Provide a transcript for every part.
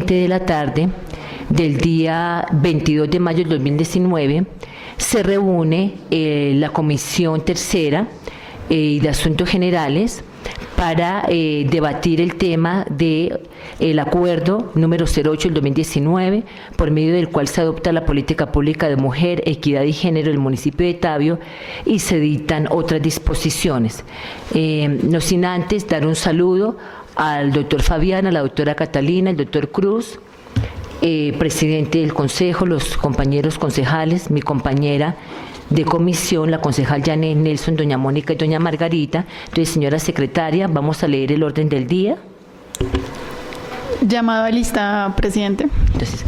20 de la tarde del día 22 de mayo del 2019 se reúne la Comisión Tercera de Asuntos Generales para debatir el tema del acuerdo número 08 del 2019, por medio del cual se adopta la política pública de mujer, equidad y género del municipio de Tabio y se dictan otras disposiciones. No sin antes dar un saludo al doctor Fabián, a la doctora Catalina, al doctor Cruz, presidente del Consejo, los compañeros concejales, mi compañera de comisión, la concejal Janet, Nelson, doña Mónica y doña Margarita. Entonces, señora secretaria, vamos a leer el orden del día. Llamado a lista, presidente. Entonces,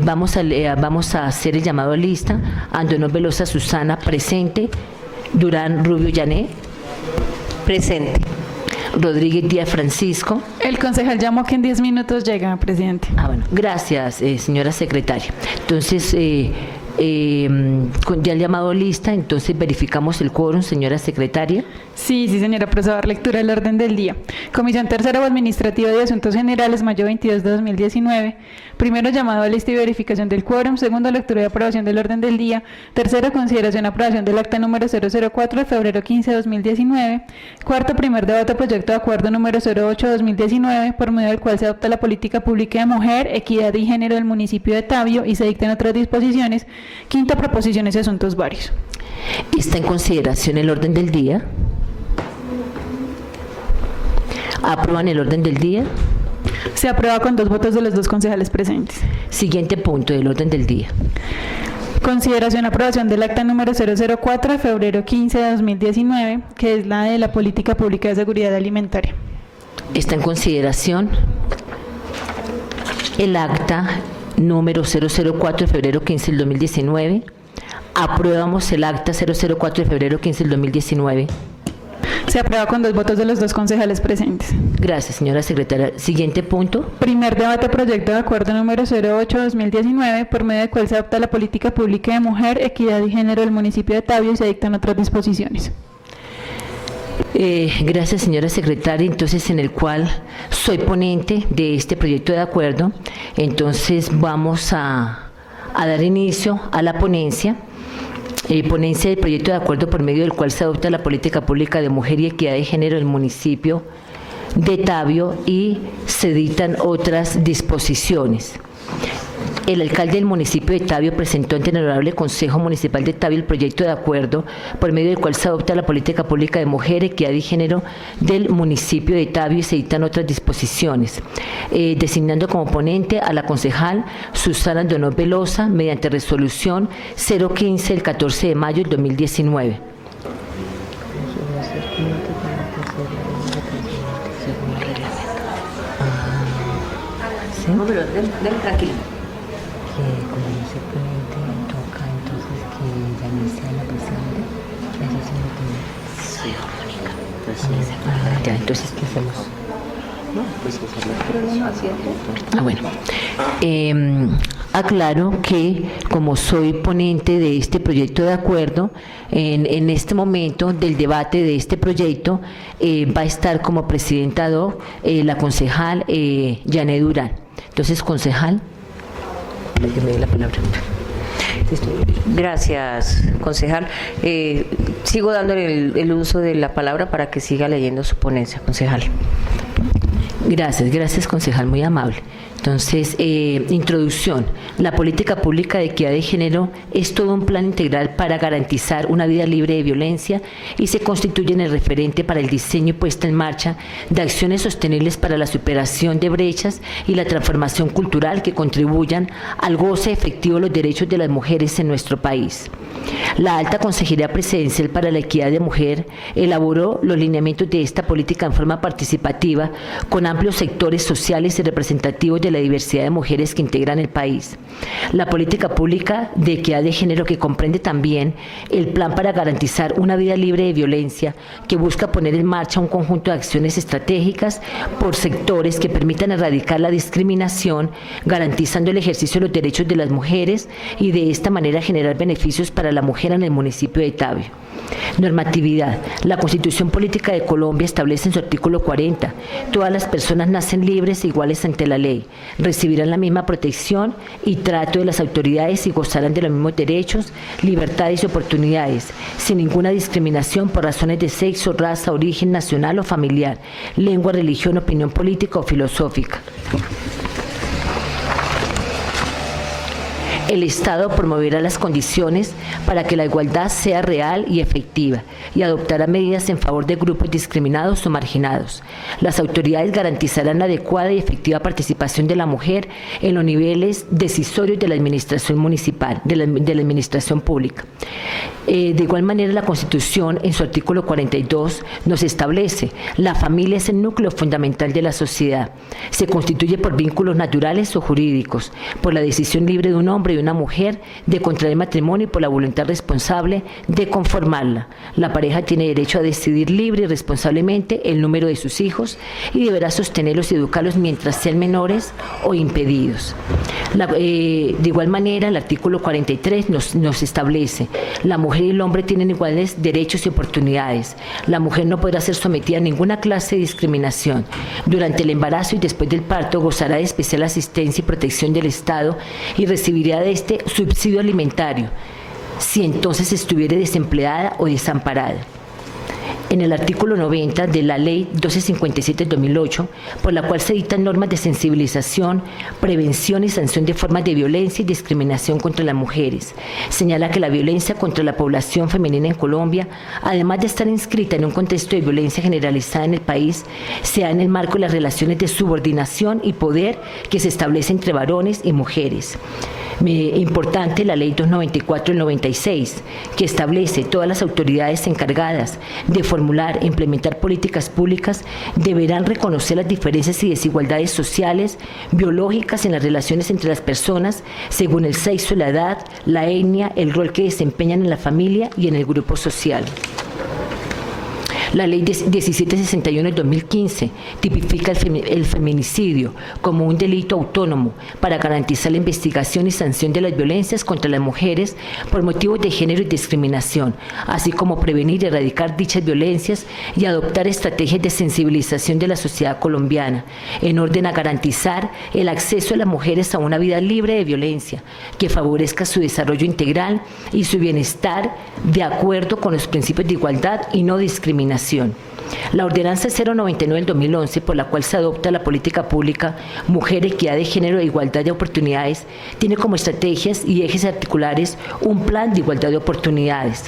vamos a hacer el llamado a lista. Andono Velosa Susana, presente. Durán Rubio Janet, presente. Rodríguez Díaz Francisco. El concejal llamó que en 10 minutos llega, presidente. Bueno, gracias, señora secretaria. Entonces, ya el llamado a lista, entonces verificamos el quórum, señora secretaria. Sí, señora, procedo a dar lectura del orden del día. Comisión Tercera o Administrativa de Asuntos Generales, mayo 22 de 2019. Primero, llamado a lista y verificación del quórum. Segundo, lectura y aprobación del orden del día. Tercero, consideración y aprobación del acta número 004 de febrero 15 de 2019. Cuarto, primer debate proyecto de acuerdo número 08 de 2019, por medio del cual se adopta la política pública de mujer, equidad y género del municipio de Tabio y se dictan otras disposiciones. Quinto, proposiciones y asuntos varios. Está en consideración el orden del día. ¿Aprueban el orden del día? Se aprueba con 2 votos de los 2 concejales presentes. Siguiente punto del orden del día. Consideración y aprobación del acta número 004 de febrero 15 de 2019, que es la de la política pública de seguridad alimentaria. Está en consideración el acta número 004 de febrero 15 del 2019. Aprobamos el acta 004 de febrero 15 del 2019. Se aprueba con 2 votos de los 2 concejales presentes. Gracias, señora secretaria. Siguiente punto. Primer debate proyecto de acuerdo número 08 de 2019, por medio del cual se adopta la política pública de mujer, equidad y género del municipio de Tabio y se dictan otras disposiciones. Gracias, señora secretaria. Entonces, en el cual soy ponente de este proyecto de acuerdo, entonces vamos a dar inicio a la ponencia. Ponencia del proyecto de acuerdo por medio del cual se adopta la política pública de mujer y equidad de género del municipio de Tabio y se dictan otras disposiciones. El alcalde del municipio de Tabio presentó ante el Honorable Consejo Municipal de Tabio el proyecto de acuerdo por medio del cual se adopta la política pública de mujer, equidad y género del municipio de Tabio y se dictan otras disposiciones. Designando como ponente a la concejal Susana Andono Velosa mediante resolución 015 del 14 de mayo del 2019. ¿Sí? No, pero denme tranquilo. Que como no se puede, toca entonces que ya no sea la presidenta. Eso sí no tiene. Soy Mónica. Pues ya, entonces, ¿qué hacemos? No, pues bueno. Aclaro que como soy ponente de este proyecto de acuerdo, en este momento del debate de este proyecto va a estar como presidenta la concejal Janet Durán. Entonces, concejal, que me dé la palabra. Gracias, concejal. Sigo dándole el uso de la palabra para que siga leyendo su ponencia, concejal. Gracias, concejal, muy amable. Entonces, introducción. La política pública de equidad de género es todo un plan integral para garantizar una vida libre de violencia y se constituye en el referente para el diseño y puesta en marcha de acciones sostenibles para la superación de brechas y la transformación cultural que contribuyan al goce efectivo de los derechos de las mujeres en nuestro país. La Alta Consejería Presidencial para la Equidad de Mujer elaboró los lineamientos de esta política en forma participativa con amplios sectores sociales y representativos de la diversidad de mujeres que integran el país. La política pública de equidad de género, que comprende también el plan para garantizar una vida libre de violencia, que busca poner en marcha un conjunto de acciones estratégicas por sectores que permitan erradicar la discriminación, garantizando el ejercicio de los derechos de las mujeres y de esta manera generar beneficios para la mujer en el municipio de Tabio. Normatividad. La Constitución Política de Colombia establece en su artículo 40: todas las personas nacen libres e iguales ante la ley, recibirán la misma protección y trato de las autoridades y gozarán de los mismos derechos, libertades y oportunidades, sin ninguna discriminación por razones de sexo, raza, origen nacional o familiar, lengua, religión, opinión política o filosófica. El Estado promoverá las condiciones para que la igualdad sea real y efectiva y adoptará medidas en favor de grupos discriminados o marginados. Las autoridades garantizarán la adecuada y efectiva participación de la mujer en los niveles decisorios de la administración municipal, de la administración pública. De igual manera, la Constitución, en su artículo 42, nos establece: la familia es el núcleo fundamental de la sociedad. Se constituye por vínculos naturales o jurídicos, por la decisión libre de un hombre y una mujer de contraer matrimonio y por la voluntad responsable de conformarla. La pareja tiene derecho a decidir libre y responsablemente el número de sus hijos y deberá sostenerlos y educarlos mientras sean menores o impedidos. De igual manera, el artículo 43 nos establece: la mujer y el hombre tienen iguales derechos y oportunidades. La mujer no podrá ser sometida a ninguna clase de discriminación. Durante el embarazo y después del parto gozará de especial asistencia y protección del Estado y recibirá de este subsidio alimentario, si entonces estuviere desempleada o desamparada. En el artículo 90 de la Ley 1257/2008, por la cual se dictan normas de sensibilización, prevención y sanción de formas de violencia y discriminación contra las mujeres, señala que la violencia contra la población femenina en Colombia, además de estar inscrita en un contexto de violencia generalizada en el país, se da en el marco de las relaciones de subordinación y poder que se establecen entre varones y mujeres. Importante la Ley 294 del 96, que establece: todas las autoridades encargadas de formular e implementar políticas públicas deberán reconocer las diferencias y desigualdades sociales, biológicas en las relaciones entre las personas según el sexo, la edad, la etnia, el rol que desempeñan en la familia y en el grupo social. La Ley 1761 del 2015 tipifica el feminicidio como un delito autónomo para garantizar la investigación y sanción de las violencias contra las mujeres por motivos de género y discriminación, así como prevenir y erradicar dichas violencias y adoptar estrategias de sensibilización de la sociedad colombiana, en orden a garantizar el acceso de las mujeres a una vida libre de violencia, que favorezca su desarrollo integral y su bienestar de acuerdo con los principios de igualdad y no discriminación. La Ordenanza 099 del 2011, por la cual se adopta la política pública Mujer, Equidad de Género e Igualdad de Oportunidades, tiene como estrategias y ejes articulares un plan de igualdad de oportunidades.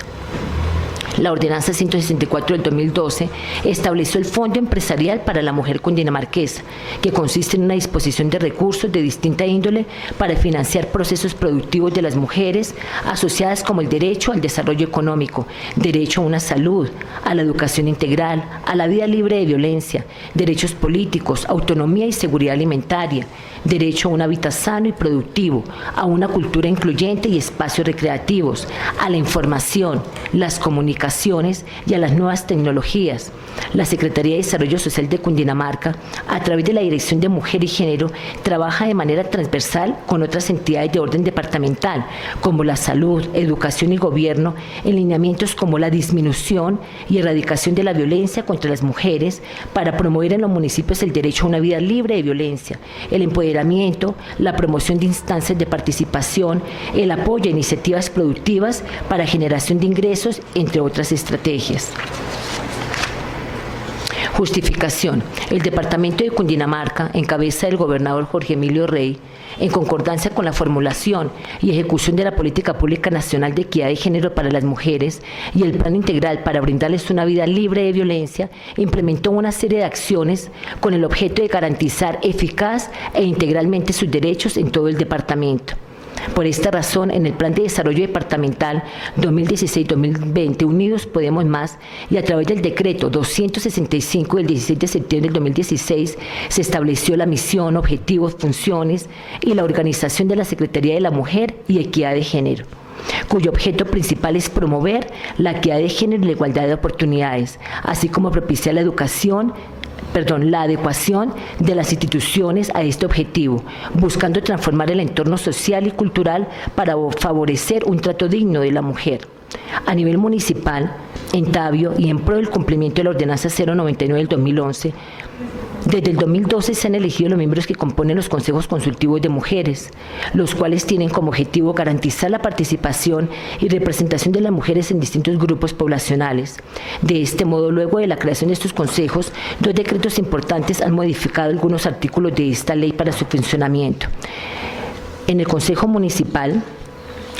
La Ordenanza 164 del 2012 estableció el Fondo Empresarial para la Mujer Cundinamarquesa, que consiste en una disposición de recursos de distinta índole para financiar procesos productivos de las mujeres, asociadas como el derecho al desarrollo económico, derecho a una salud, a la educación integral, a la vida libre de violencia, derechos políticos, autonomía y seguridad alimentaria, derecho a un hábitat sano y productivo, a una cultura incluyente y espacios recreativos, a la información, las comunicaciones y a las nuevas tecnologías. La Secretaría de Desarrollo Social de Cundinamarca, a través de la Dirección de Mujer y Género, trabaja de manera transversal con otras entidades de orden departamental, como la salud, educación y gobierno, en lineamientos como la disminución y erradicación de la violencia contra las mujeres, para promover en los municipios el derecho a una vida libre de violencia, el empoderamiento, la promoción de instancias de participación, el apoyo a iniciativas productivas para generación de ingresos, entre otras estrategias. Justificación. El Departamento de Cundinamarca, en cabeza del gobernador Jorge Emilio Rey, en concordancia con la formulación y ejecución de la Política Pública Nacional de Equidad de Género para las Mujeres y el Plan Integral para brindarles una vida libre de violencia, implementó una serie de acciones con el objeto de garantizar eficaz e integralmente sus derechos en todo el departamento. Por esta razón, en el Plan de Desarrollo Departamental 2016-2020, Unidos Podemos Más, y a través del Decreto 265 del 16 de septiembre del 2016, se estableció la misión, objetivos, funciones y la organización de la Secretaría de la Mujer y Equidad de Género, cuyo objeto principal es promover la equidad de género y la igualdad de oportunidades, así como propiciar la adecuación de las instituciones a este objetivo, buscando transformar el entorno social y cultural para favorecer un trato digno de la mujer. A nivel municipal, en Tabio y en pro del cumplimiento de la Ordenanza 099 del 2011, desde el 2012 se han elegido los miembros que componen los consejos consultivos de mujeres, los cuales tienen como objetivo garantizar la participación y representación de las mujeres en distintos grupos poblacionales. De este modo, luego de la creación de estos consejos, 2 decretos importantes han modificado algunos artículos de esta ley para su funcionamiento. En el Consejo Municipal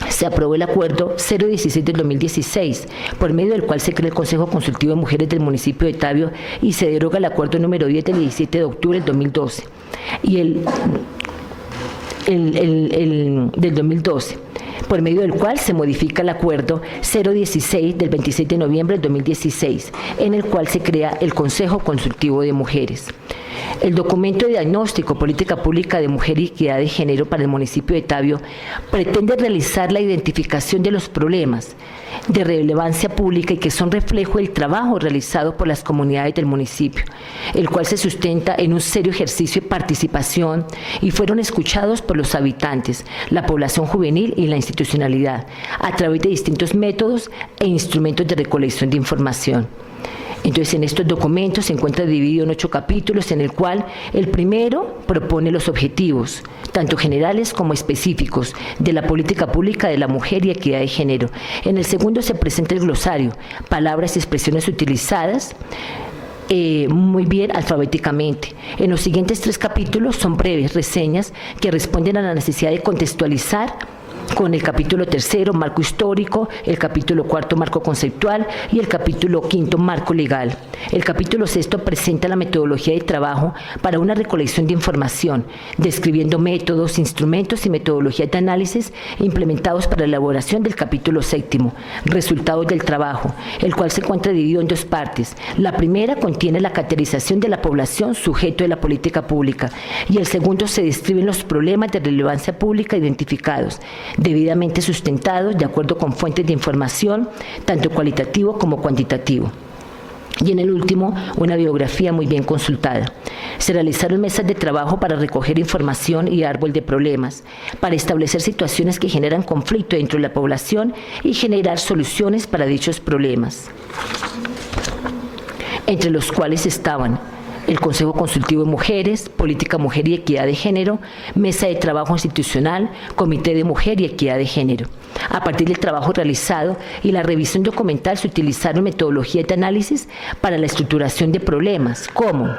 se aprobó el Acuerdo 016 del 2016, por medio del cual se crea el Consejo Consultivo de Mujeres del municipio de Tabio y se deroga el Acuerdo número 10 del 17 de octubre del 2012 y del 2012, por medio del cual se modifica el Acuerdo 016 del 26 de noviembre del 2016, en el cual se crea el Consejo Consultivo de Mujeres. El documento de diagnóstico Política Pública de Mujer y Equidad de Género para el municipio de Tabio pretende realizar la identificación de los problemas de relevancia pública y que son reflejo del trabajo realizado por las comunidades del municipio, el cual se sustenta en un serio ejercicio de participación y fueron escuchados por los habitantes, la población juvenil y la institucionalidad, a través de distintos métodos e instrumentos de recolección de información. Entonces, en estos documentos se encuentra dividido en 8 capítulos, en el cual el primero propone los objetivos, tanto generales como específicos, de la política pública de la mujer y equidad de género. En el segundo se presenta el glosario, palabras y expresiones utilizadas muy bien alfabéticamente. En los siguientes 3 capítulos son breves reseñas que responden a la necesidad de contextualizar con el capítulo 3, marco histórico, el capítulo 4, marco conceptual y el capítulo 5, marco legal. El capítulo 6 presenta la metodología de trabajo para una recolección de información, describiendo métodos, instrumentos y metodologías de análisis implementados para la elaboración del capítulo 7, resultados del trabajo, el cual se encuentra dividido en 2 partes. La primera contiene la caracterización de la población sujeto de la política pública y el segundo se describen los problemas de relevancia pública identificados, debidamente sustentados de acuerdo con fuentes de información, tanto cualitativo como cuantitativo. Y en el último, una biografía muy bien consultada. Se realizaron mesas de trabajo para recoger información y árbol de problemas, para establecer situaciones que generan conflicto dentro de la población y generar soluciones para dichos problemas, entre los cuales estaban el Consejo Consultivo de Mujeres, Política Mujer y Equidad de Género, Mesa de Trabajo Institucional, Comité de Mujer y Equidad de Género. A partir del trabajo realizado y la revisión documental se utilizaron metodologías de análisis para la estructuración de problemas, como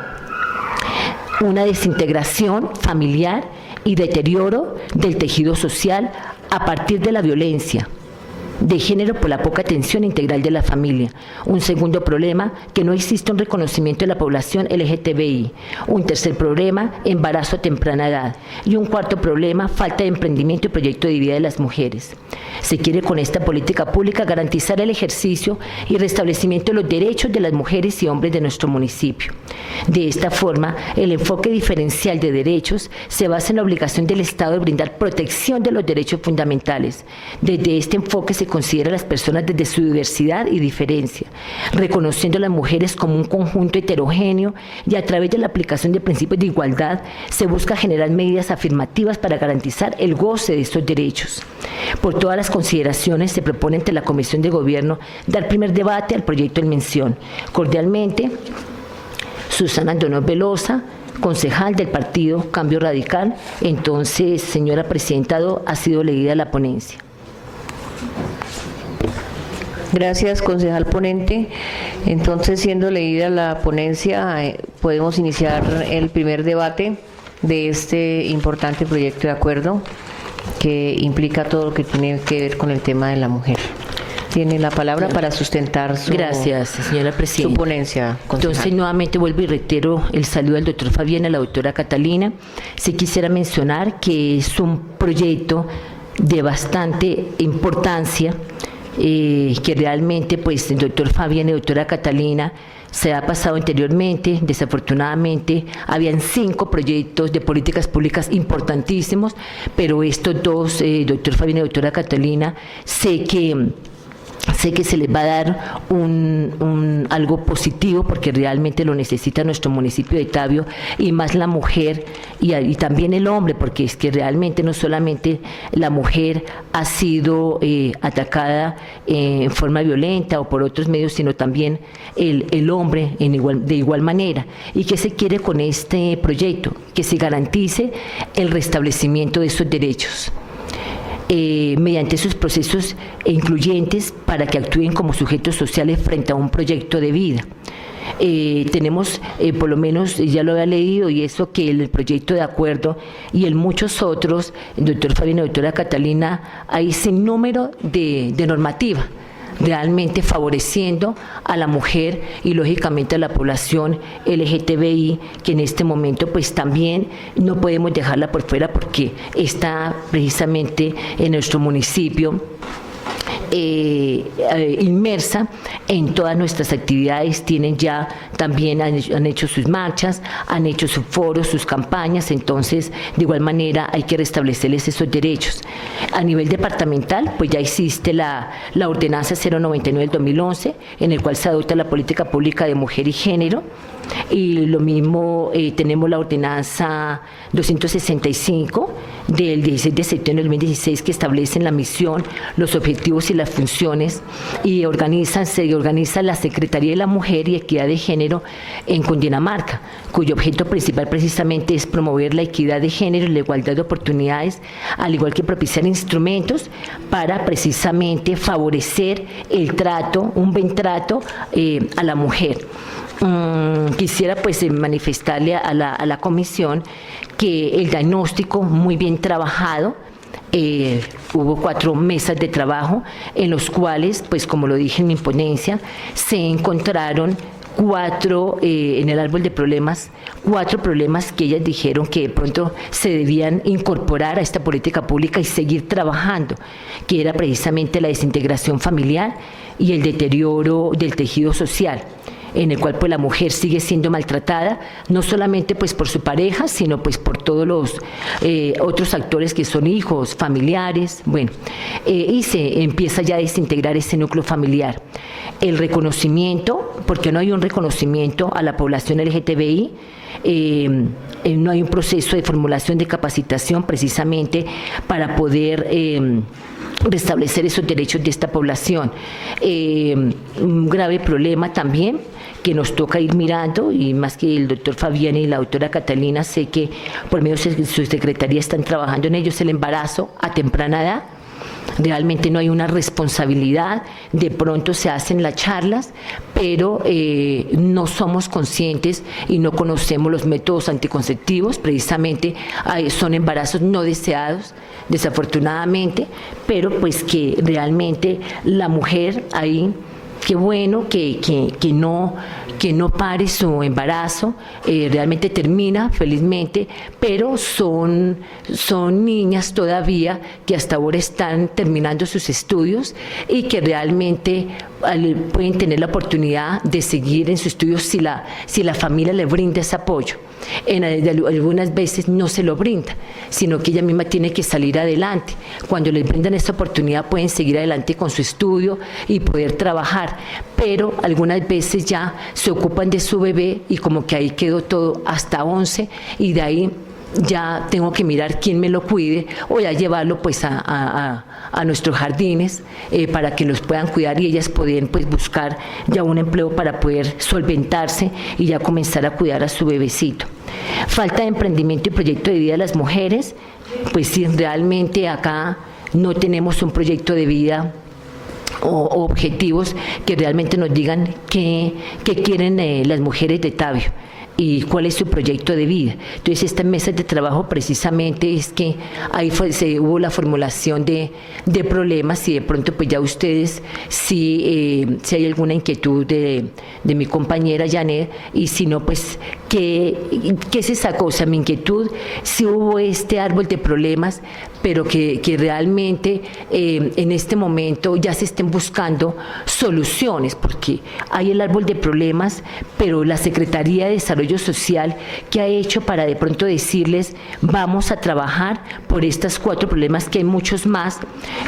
una desintegración familiar y deterioro del tejido social a partir de la violencia de género por la poca atención integral de la familia. Un segundo problema, que no existe un reconocimiento de la población LGTBI. Un tercer problema, embarazo a temprana edad. Y un cuarto problema, falta de emprendimiento y proyecto de vida de las mujeres. Se quiere con esta política pública garantizar el ejercicio y restablecimiento de los derechos de las mujeres y hombres de nuestro municipio. De esta forma, el enfoque diferencial de derechos se basa en la obligación del Estado de brindar protección de los derechos fundamentales. Desde este enfoque se considera a las personas desde su diversidad y diferencia, reconociendo a las mujeres como un conjunto heterogéneo y a través de la aplicación de principios de igualdad se busca generar medidas afirmativas para garantizar el goce de estos derechos. Por todas las consideraciones se propone ante la Comisión de Gobierno dar primer debate al proyecto en mención. Cordialmente, Susana Antonio Velosa, concejal del partido Cambio Radical. Entonces, señora presidenta, ha sido leída la ponencia. Gracias, concejal ponente. Entonces, siendo leída la ponencia, podemos iniciar el primer debate de este importante proyecto de acuerdo que implica todo lo que tiene que ver con el tema de la mujer. Tiene la palabra para sustentar su, gracias, señora presidenta. Su ponencia, concejal. Entonces, nuevamente vuelvo y reitero el saludo al doctor Fabián y a la doctora Catalina. Sí quisiera mencionar que es un proyecto de bastante importancia, que realmente pues el doctor Fabián y la doctora Catalina se ha pasado anteriormente. Desafortunadamente habían 5 proyectos de políticas públicas importantísimos, pero estos 2, doctor Fabián y la doctora Catalina, sé que sé que se les va a dar algo positivo porque realmente lo necesita nuestro municipio de Tabio, y más la mujer y también el hombre, porque es que realmente no solamente la mujer ha sido atacada en forma violenta o por otros medios, sino también el hombre de igual manera. ¿Y qué se quiere con este proyecto? Que se garantice el restablecimiento de esos derechos. Mediante esos procesos incluyentes para que actúen como sujetos sociales frente a un proyecto de vida. Tenemos, por lo menos, ya lo había leído, y eso que el proyecto de acuerdo y en muchos otros, el doctor Fabián y la doctora Catalina, hay sin número de normativa, realmente favoreciendo a la mujer y lógicamente a la población LGTBI, que en este momento pues también no podemos dejarla por fuera porque está precisamente en nuestro municipio inmersa en todas nuestras actividades. Tienen ya también, han hecho sus marchas, han hecho sus foros, sus campañas. Entonces, de igual manera hay que restablecerles esos derechos. A nivel departamental, pues ya existe la ordenanza 099 del 2011, en el cual se adopta la política pública de mujer y género, y lo mismo tenemos la ordenanza 265 del 16 de septiembre del 2016, que establecen la misión, los objetivos y las funciones, y se organiza la Secretaría de la Mujer y Equidad de Género en Cundinamarca, cuyo objeto principal precisamente es promover la equidad de género y la igualdad de oportunidades, al igual que propiciar instrumentos para precisamente favorecer el trato, un buen trato a la mujer. Quisiera pues manifestarle a la comisión que el diagnóstico muy bien trabajado. Hubo 4 mesas de trabajo en los cuales, pues como lo dije en mi ponencia, se encontraron 4 en el árbol de problemas, 4 problemas que ellas dijeron que de pronto se debían incorporar a esta política pública y seguir trabajando, que era precisamente la desintegración familiar y el deterioro del tejido social, en el cual pues la mujer sigue siendo maltratada, no solamente pues por su pareja, sino pues por todos los otros actores que son hijos, familiares, bueno, y se empieza ya a desintegrar ese núcleo familiar. El reconocimiento, porque no hay un reconocimiento a la población LGTBI, no hay un proceso de formulación de capacitación precisamente para poder restablecer esos derechos de esta población. Un grave problema también que nos toca ir mirando, y más que el doctor Fabián y la doctora Catalina, sé que por medio de su secretaría están trabajando en ello, es el embarazo a temprana edad. Realmente no hay una responsabilidad, de pronto se hacen las charlas, pero no somos conscientes y no conocemos los métodos anticonceptivos, precisamente son embarazos no deseados, desafortunadamente, pero pues que realmente la mujer ahí, qué bueno que no pare su embarazo, realmente termina felizmente, pero son niñas todavía que hasta ahora están terminando sus estudios y que realmente pueden tener la oportunidad de seguir en sus estudios si la familia le brinda ese apoyo. Algunas veces no se lo brinda, sino que ella misma tiene que salir adelante. Cuando les brindan esta oportunidad pueden seguir adelante con su estudio y poder trabajar, pero algunas veces ya se ocupan de su bebé y como que ahí quedó todo hasta 11, y de ahí ya tengo que mirar quién me lo cuide, o ya llevarlo pues a nuestros jardines para que los puedan cuidar, y ellas pueden pues buscar ya un empleo para poder solventarse y ya comenzar a cuidar a su bebecito. Falta de emprendimiento y proyecto de vida de las mujeres, pues sí, realmente acá no tenemos un proyecto de vida o objetivos que realmente nos digan qué quieren las mujeres de Tabio y cuál es su proyecto de vida. Entonces, esta mesa de trabajo precisamente es que ahí hubo la formulación de problemas, y de pronto pues ya ustedes, si hay alguna inquietud de mi compañera Janet, y si no, pues ¿qué se sacó? O sea, mi inquietud, si hubo este árbol de problemas, pero que realmente en este momento ya se estén buscando soluciones, porque hay el árbol de problemas, pero la Secretaría de Desarrollo desarrollo social, ¿qué ha hecho para de pronto decirles, vamos a trabajar por estos 4 problemas, que hay muchos más?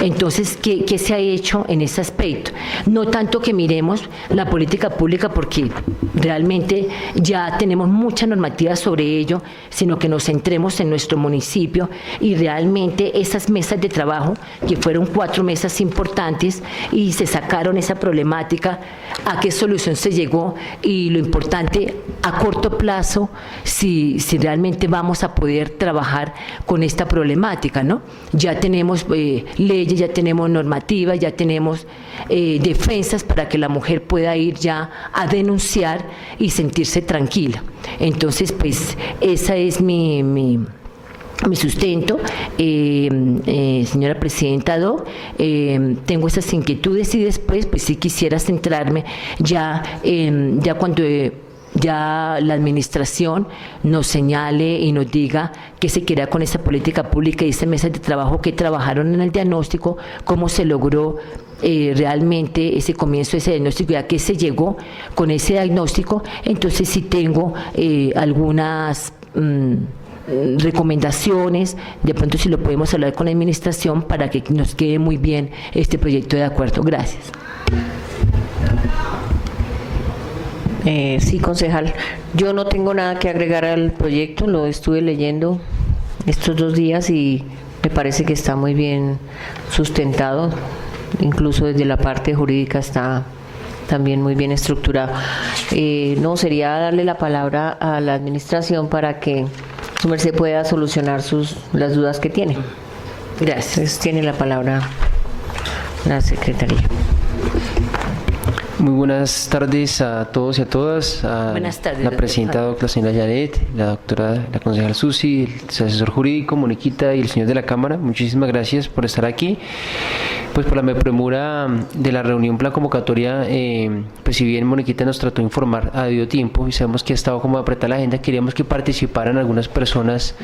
Entonces, ¿qué se ha hecho en ese aspecto? No tanto que miremos la política pública, porque realmente ya tenemos mucha normativa sobre ello, sino que nos centremos en nuestro municipio y realmente esas mesas de trabajo, que fueron 4 mesas importantes y se sacaron esa problemática, a qué solución se llegó, y lo importante a corto plazo, si realmente vamos a poder trabajar con esta problemática, ¿no? Ya tenemos leyes, ya tenemos normativas, ya tenemos defensas para que la mujer pueda ir ya a denunciar y sentirse tranquila. Entonces, pues, esa es mi sustento, señora presidenta tengo esas inquietudes, y después pues sí quisiera centrarme ya cuando ya la administración nos señale y nos diga qué se quiera con esa política pública y ese mesas de trabajo que trabajaron en el diagnóstico, cómo se logró realmente ese comienzo, ese diagnóstico, ya que se llegó con ese diagnóstico. Entonces sí tengo algunas recomendaciones, de pronto si lo podemos hablar con la administración para que nos quede muy bien este proyecto de acuerdo. Gracias. Sí, concejal. Yo no tengo nada que agregar al proyecto, lo estuve leyendo estos 2 días y me parece que está muy bien sustentado, incluso desde la parte jurídica está también muy bien estructurado. No, sería darle la palabra a la administración para que su merced pueda solucionar las dudas que tiene. Gracias. Entonces, tiene la palabra la secretaría. Muy buenas tardes a todos y a todas, a Buenas tardes, la presidenta la señora Janet, la concejal Susi, el asesor jurídico, Moniquita, y el señor de la Cámara. Muchísimas gracias por estar aquí. Pues por la premura de la reunión, la convocatoria, pues si bien Moniquita nos trató de informar a debido tiempo y sabemos que ha estado como apretada la agenda, queríamos que participaran algunas personas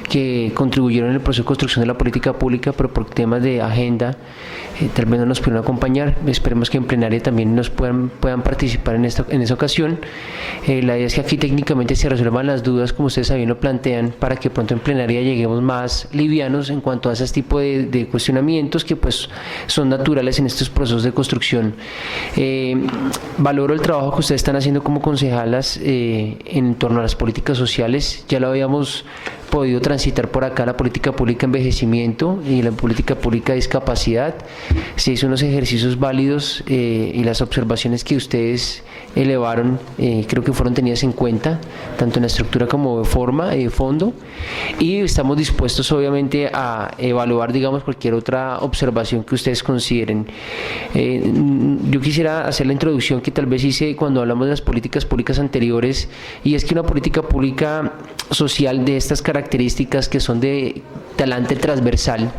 que contribuyeron en el proceso de construcción de la política pública, pero por temas de agenda tal vez no nos pudieron acompañar. Esperemos que en plenaria también nos puedan participar en esa ocasión. La idea es que aquí técnicamente se resuelvan las dudas, como ustedes también lo plantean, para que pronto en plenaria lleguemos más livianos en cuanto a ese tipo de cuestionamientos que pues son naturales en estos procesos de construcción. Valoro el trabajo que ustedes están haciendo como concejalas en torno a las políticas sociales. Ya lo habíamos podido transitar por acá, la política pública de envejecimiento y la política pública de discapacidad. Se hizo unos ejercicios válidos y las observaciones que ustedes elevaron creo que fueron tenidas en cuenta, tanto en la estructura como de forma, de fondo, y estamos dispuestos obviamente a evaluar, digamos, cualquier otra observación que ustedes consideren. Yo quisiera hacer la introducción que tal vez hice cuando hablamos de las políticas públicas anteriores, y es que una política pública social de estas características, que son de talante transversal,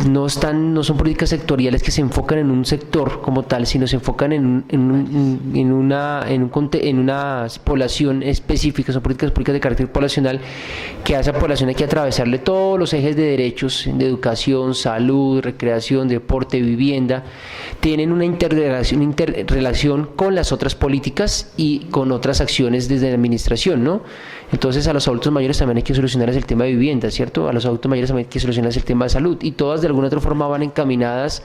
no son políticas sectoriales que se enfocan en un sector como tal, sino se enfocan en una población específica. Son políticas públicas de carácter poblacional, que a esa población hay que atravesarle todos los ejes de derechos, de educación, salud, recreación, deporte, vivienda. Tienen una interrelación con las otras políticas y con otras acciones desde la administración, ¿no? Entonces, a los adultos mayores también hay que solucionarles el tema de vivienda, ¿cierto? A los adultos mayores también hay que solucionarles el tema de salud, y todas de alguna otra forma van encaminadas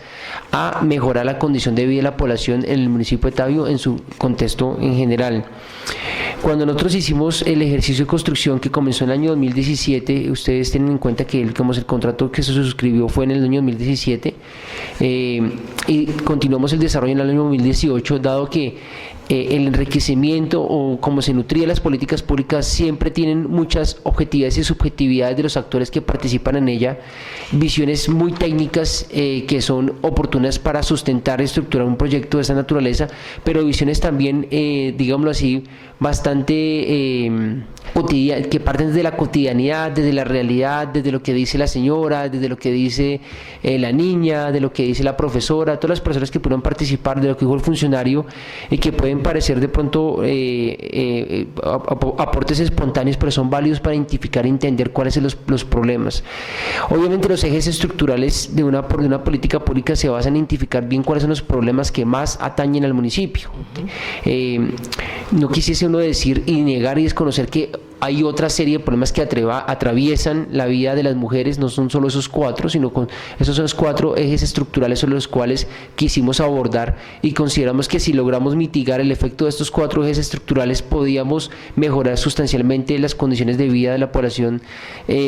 a mejorar la condición de vida de la población en el municipio de Tabio en su contexto en general. Cuando nosotros hicimos el ejercicio de construcción que comenzó en el año 2017, ustedes tienen en cuenta que el contrato que se suscribió fue en el año 2017, y continuamos el desarrollo en el año 2018, dado que el enriquecimiento o cómo se nutría las políticas públicas siempre tienen muchas objetividades y subjetividades de los actores que participan en ella, visiones muy técnicas que son oportunas para sustentar y estructurar un proyecto de esa naturaleza, pero visiones también, digámoslo así, bastante que parten desde la cotidianidad, desde la realidad, desde lo que dice la señora, desde lo que dice la niña, de lo que dice la profesora, todas las personas que pudieron participar, de lo que dijo el funcionario, y que pueden parecer de pronto aportes espontáneos, pero son válidos para identificar e entender cuáles son los problemas. Obviamente los ejes estructurales de una política pública se basan en identificar bien cuáles son los problemas que más atañen al municipio. No quisiese uno decir y negar y desconocer que hay otra serie de problemas que atraviesan la vida de las mujeres, no son solo esos 4, sino esos son los 4 ejes estructurales sobre los cuales quisimos abordar, y consideramos que si logramos mitigar el efecto de estos 4 ejes estructurales, podíamos mejorar sustancialmente las condiciones de vida de la población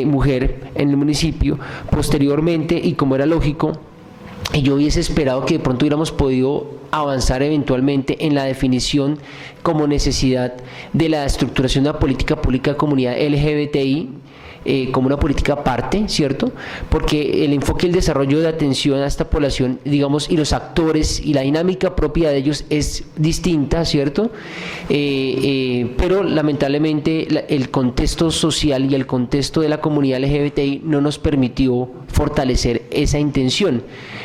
mujer en el municipio. Posteriormente, y como era lógico, yo hubiese esperado que de pronto hubiéramos podido avanzar eventualmente en la definición como necesidad de la estructuración de una política pública de comunidad LGBTI como una política aparte, ¿cierto? Porque el enfoque y el desarrollo de atención a esta población, digamos, y los actores y la dinámica propia de ellos es distinta, ¿cierto? Pero lamentablemente el contexto social y el contexto de la comunidad LGBTI no nos permitió fortalecer esa intención.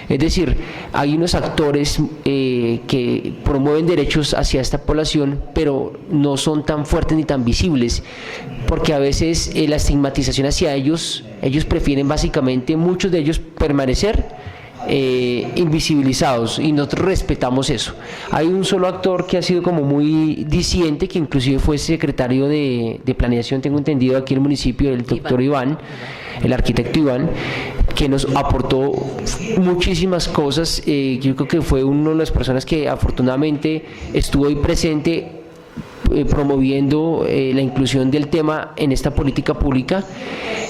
Es decir, hay unos actores que promueven derechos hacia esta población, pero no son tan fuertes ni tan visibles, porque a veces la estigmatización hacia ellos prefieren básicamente, muchos de ellos, permanecer invisibilizados, y nosotros respetamos eso. Hay un solo actor que ha sido como muy disidente, que inclusive fue secretario de planeación, tengo entendido, aquí en el municipio, el doctor Iván, el arquitecto Iván, que nos aportó muchísimas cosas. Yo creo que fue una de las personas que afortunadamente estuvo ahí presente promoviendo la inclusión del tema en esta política pública,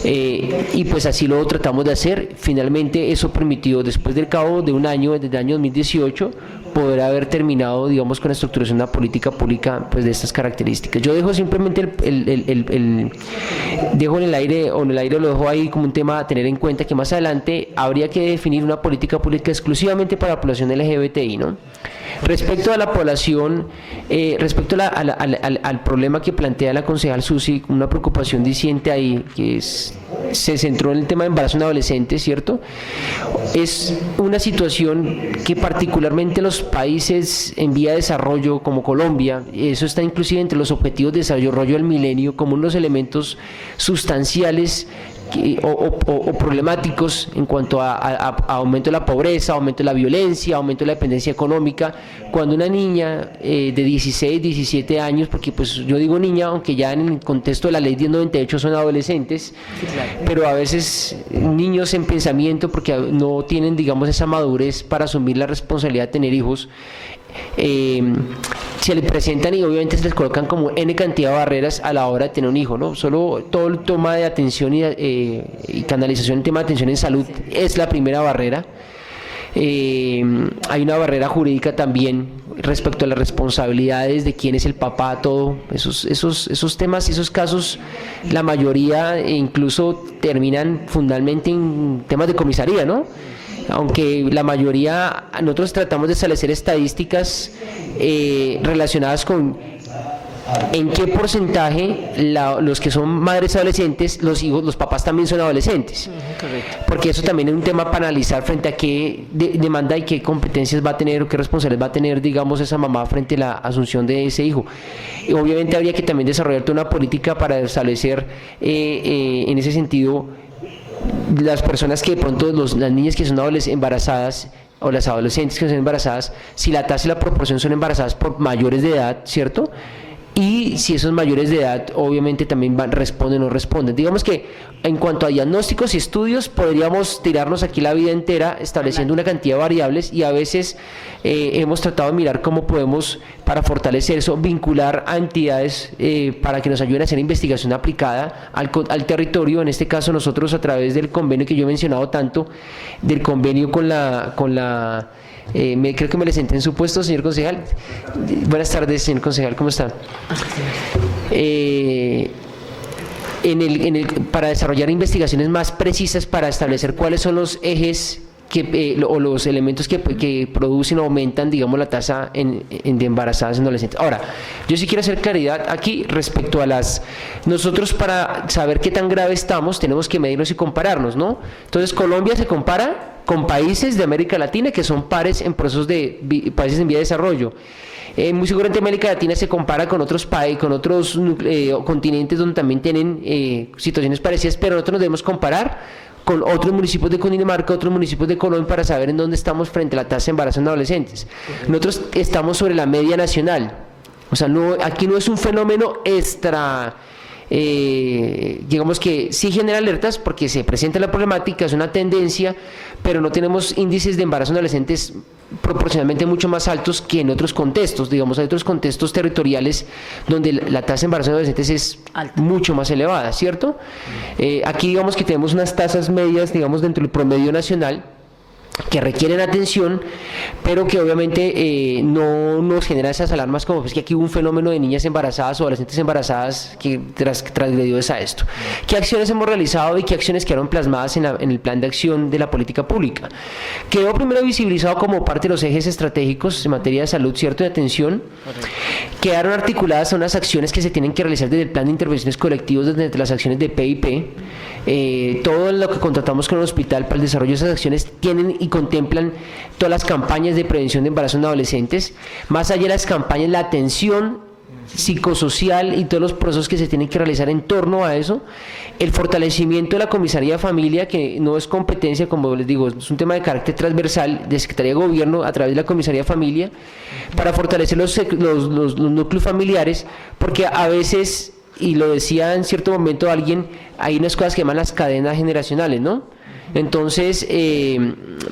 y pues así lo tratamos de hacer. Finalmente eso permitió, después del cabo de un año, desde el año 2018, poder haber terminado, digamos, con la estructuración de una política pública pues de estas características. Yo dejo simplemente dejo en el aire, o en el aire lo dejo ahí como un tema a tener en cuenta, que más adelante habría que definir una política pública exclusivamente para la población LGBTI, ¿no? Respecto a la población, respecto al problema que plantea la concejal Susi, una preocupación diciente ahí, que se centró en el tema de embarazo en adolescentes, ¿cierto? Es una situación que particularmente los países en vía de desarrollo como Colombia, eso está inclusive entre los objetivos de desarrollo del milenio como unos elementos sustanciales o problemáticos en cuanto a aumento de la pobreza, aumento de la violencia, aumento de la dependencia económica. Cuando una niña de 16, 17 años, porque pues yo digo niña, aunque ya en el contexto de la ley 1098 son adolescentes, sí, claro, pero a veces niños en pensamiento, porque no tienen, digamos, esa madurez para asumir la responsabilidad de tener hijos, se le presentan y obviamente se les colocan como N cantidad de barreras a la hora de tener un hijo, ¿no? Solo todo el toma de atención y canalización en tema de atención en salud es la primera barrera. Hay una barrera jurídica también respecto a las responsabilidades de quién es el papá, todo esos temas, esos casos, la mayoría incluso terminan fundamentalmente en temas de comisaría, ¿no? Aunque la mayoría, nosotros tratamos de establecer estadísticas relacionadas con en qué porcentaje los que son madres adolescentes, los papás también son adolescentes. Correcto. Porque eso también es un tema para analizar frente a qué demanda y qué competencias va a tener o qué responsabilidades va a tener, digamos, esa mamá frente a la asunción de ese hijo. Y obviamente habría que también desarrollar toda una política para establecer en ese sentido las personas que de pronto, las niñas que son embarazadas o las adolescentes que son embarazadas, si la tasa y la proporción son embarazadas por mayores de edad, ¿cierto? Y si esos mayores de edad obviamente también responden o no responden. Digamos que en cuanto a diagnósticos y estudios podríamos tirarnos aquí la vida entera estableciendo una cantidad de variables, y a veces hemos tratado de mirar cómo podemos, para fortalecer eso, vincular a entidades para que nos ayuden a hacer investigación aplicada al territorio. En este caso nosotros, a través del convenio que yo he mencionado tanto, del convenio con la creo que me le senté en su puesto, señor concejal. Buenas tardes, señor concejal, ¿cómo está? Para desarrollar investigaciones más precisas para establecer cuáles son los ejes o los elementos que producen o aumentan, digamos, la tasa de embarazadas en adolescentes. Ahora, yo sí quiero hacer claridad aquí respecto a nosotros para saber qué tan grave estamos, tenemos que medirnos y compararnos, ¿no? Entonces, Colombia se compara con países de América Latina que son pares en procesos países en vía de desarrollo. Muy seguramente América Latina se compara con otros países, con otros continentes donde también tienen situaciones parecidas, pero nosotros nos debemos comparar con otros municipios de Cundinamarca, otros municipios de Colombia, para saber en dónde estamos frente a la tasa de embarazo en adolescentes. Nosotros estamos sobre la media nacional, o sea, aquí no es un fenómeno digamos que sí genera alertas porque se presenta la problemática, es una tendencia, pero no tenemos índices de embarazo en adolescentes proporcionalmente mucho más altos que en otros contextos. Digamos, hay otros contextos territoriales donde la tasa de embarazo en adolescentes es alta, mucho más elevada, ¿cierto? Aquí digamos que tenemos unas tasas medias, digamos, dentro del promedio nacional, que requieren atención, pero que obviamente no nos genera esas alarmas como pues que aquí hubo un fenómeno de niñas embarazadas o adolescentes embarazadas que transgredió a esto. ¿Qué acciones hemos realizado y qué acciones quedaron plasmadas en el plan de acción de la política pública? Quedó primero visibilizado como parte de los ejes estratégicos en materia de salud, cierto, y de atención. Quedaron articuladas unas acciones que se tienen que realizar desde el plan de intervenciones colectivos, desde las acciones de PIP. Todo lo que contratamos con el hospital para el desarrollo de esas acciones tienen y contemplan todas las campañas de prevención de embarazo en adolescentes, más allá de las campañas, la atención psicosocial y todos los procesos que se tienen que realizar en torno a eso, el fortalecimiento de la comisaría de familia, que no es competencia, como les digo, es un tema de carácter transversal de Secretaría de Gobierno a través de la comisaría de familia, para fortalecer los núcleos familiares, porque a veces, y lo decía en cierto momento alguien, hay unas cosas que llaman las cadenas generacionales, ¿no? Entonces,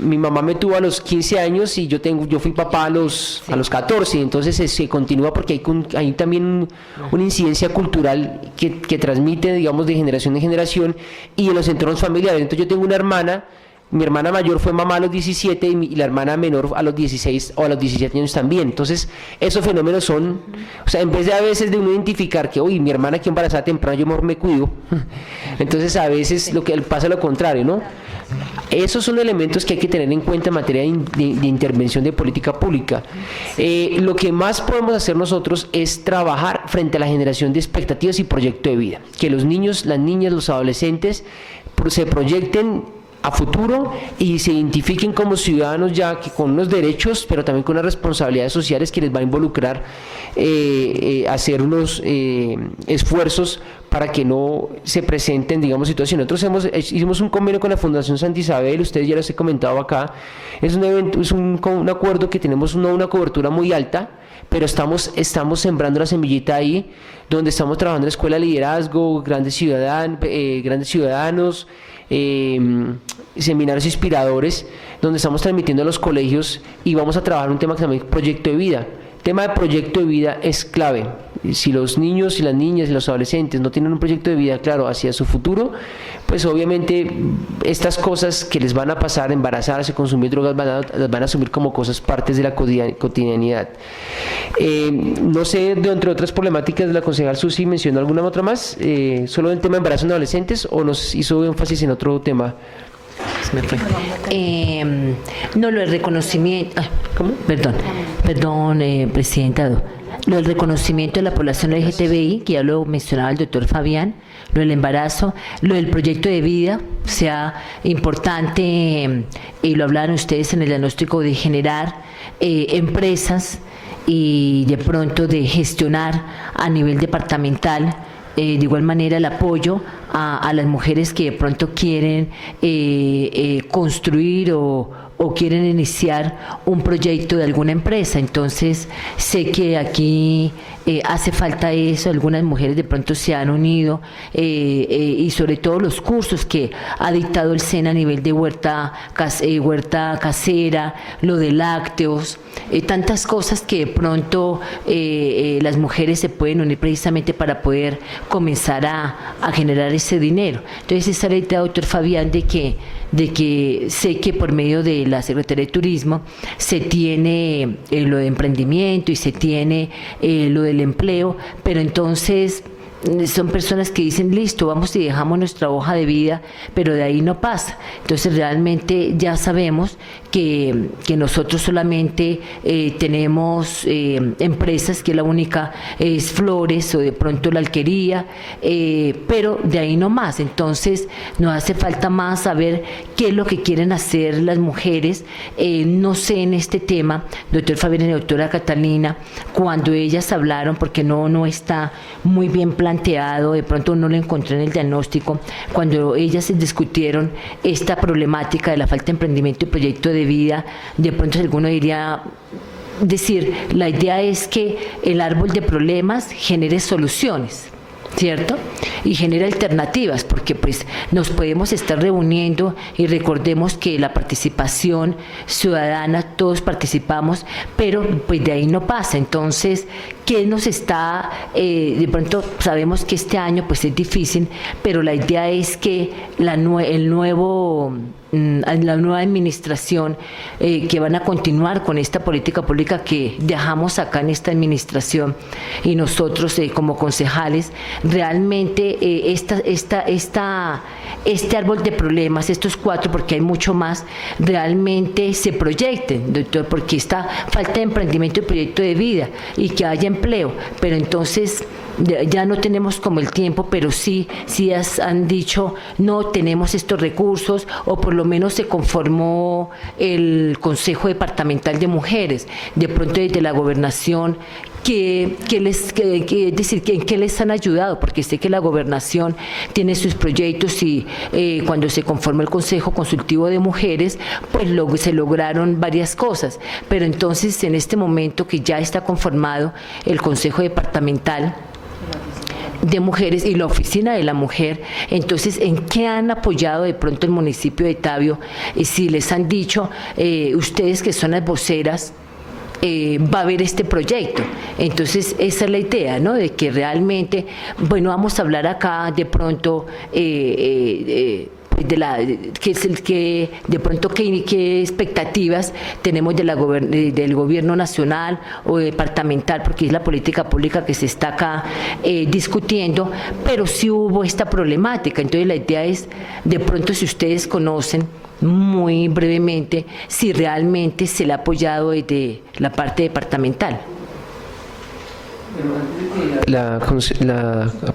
mi mamá me tuvo a los 15 años y yo fui papá a los 14, entonces se continúa porque hay también una incidencia cultural que transmite, digamos, de generación en generación y en los entornos familiares. Entonces yo tengo una hermana. Mi hermana mayor fue mamá a los 17 y la hermana menor a los 16 o a los 17 años también. Entonces, esos fenómenos son, o sea, en vez de a veces de uno identificar que, uy, mi hermana que embarazada temprano, yo mejor me cuido. Entonces, a veces lo que pasa es lo contrario, ¿no? Esos son elementos que hay que tener en cuenta en materia de intervención de política pública. Lo que más podemos hacer nosotros es trabajar frente a la generación de expectativas y proyecto de vida. Que los niños, las niñas, los adolescentes se proyecten a futuro y se identifiquen como ciudadanos ya que con unos derechos, pero también con unas responsabilidades sociales que les va a involucrar hacer unos esfuerzos para que no se presenten, digamos, situaciones. Nosotros hicimos un convenio con la Fundación Santa Isabel, ustedes ya les he comentado acá, es un evento, es un acuerdo que tenemos una cobertura muy alta, pero estamos sembrando la semillita ahí, donde estamos trabajando en la Escuela de Liderazgo, grandes ciudadanos, seminarios inspiradores, donde estamos transmitiendo a los colegios y vamos a trabajar un tema que se llama proyecto de vida. El tema de proyecto de vida es clave. Si los niños y las niñas y los adolescentes no tienen un proyecto de vida claro hacia su futuro, pues obviamente estas cosas que les van a pasar, embarazarse, consumir drogas, las van a asumir como cosas partes de la cotidianidad. No sé, entre otras problemáticas, la concejal Susi mencionó alguna otra más, solo el tema de embarazo en adolescentes, o nos hizo énfasis en otro tema. No, lo del reconocimiento, ¿cómo? Perdón, presidenta. Lo del reconocimiento de la población LGTBI, que ya lo mencionaba el doctor Fabián, lo del embarazo, lo del proyecto de vida, sea importante, y lo hablaron ustedes en el diagnóstico, de generar empresas y de pronto de gestionar a nivel departamental, de igual manera el apoyo a las mujeres que de pronto quieren construir o quieren iniciar un proyecto de alguna empresa. Entonces sé que aquí hace falta eso, algunas mujeres de pronto se han unido y sobre todo los cursos que ha dictado el SENA a nivel de huerta casera, lo de lácteos, tantas cosas que de pronto las mujeres se pueden unir precisamente para poder comenzar a generar ese dinero. Entonces esa ley, doctor Fabián, de que sé que por medio de la Secretaría de Turismo se tiene lo de emprendimiento y se tiene lo del empleo, pero entonces son personas que dicen, listo, vamos y dejamos nuestra hoja de vida, pero de ahí no pasa. Entonces realmente ya sabemos que nosotros solamente tenemos empresas, que la única es flores o de pronto la alquería, pero de ahí no más. Entonces nos hace falta más saber qué es lo que quieren hacer las mujeres. No sé en este tema, doctor Fabián y doctora Catalina, cuando ellas hablaron, porque no está muy bien planteado, de pronto no lo encontré en el diagnóstico, cuando ellas discutieron esta problemática de la falta de emprendimiento y proyecto de vida, de pronto alguno diría, decir, la idea es que el árbol de problemas genere soluciones, ¿cierto? Y genera alternativas, porque pues nos podemos estar reuniendo y recordemos que la participación ciudadana, todos participamos, pero pues de ahí no pasa. Entonces, ¿qué nos está, de pronto sabemos que este año pues es difícil, pero la idea es que la nueva administración que van a continuar con esta política pública que dejamos acá en esta administración, y nosotros como concejales realmente este árbol de problemas, estos 4, porque hay mucho más, realmente se proyecten, doctor, porque esta falta de emprendimiento y proyecto de vida y que haya empleo, pero entonces ya no tenemos como el tiempo, pero sí han dicho, no tenemos estos recursos, o por lo menos se conformó el Consejo Departamental de Mujeres, de pronto desde la gobernación, es decir, ¿en qué les han ayudado? Porque sé que la gobernación tiene sus proyectos y cuando se conformó el Consejo Consultivo de Mujeres, pues se lograron varias cosas, pero entonces en este momento que ya está conformado el Consejo Departamental de Mujeres y la Oficina de la Mujer, entonces, ¿en qué han apoyado de pronto el municipio de Tabio? Si les han dicho, ustedes que son las voceras, va a haber este proyecto. Entonces, esa es la idea, ¿no? De que realmente, bueno, vamos a hablar acá de pronto de pronto qué expectativas tenemos del gobierno nacional o departamental, porque es la política pública que se está acá discutiendo, pero sí hubo esta problemática. Entonces la idea es, de pronto, si ustedes conocen muy brevemente, si realmente se le ha apoyado desde la parte departamental. La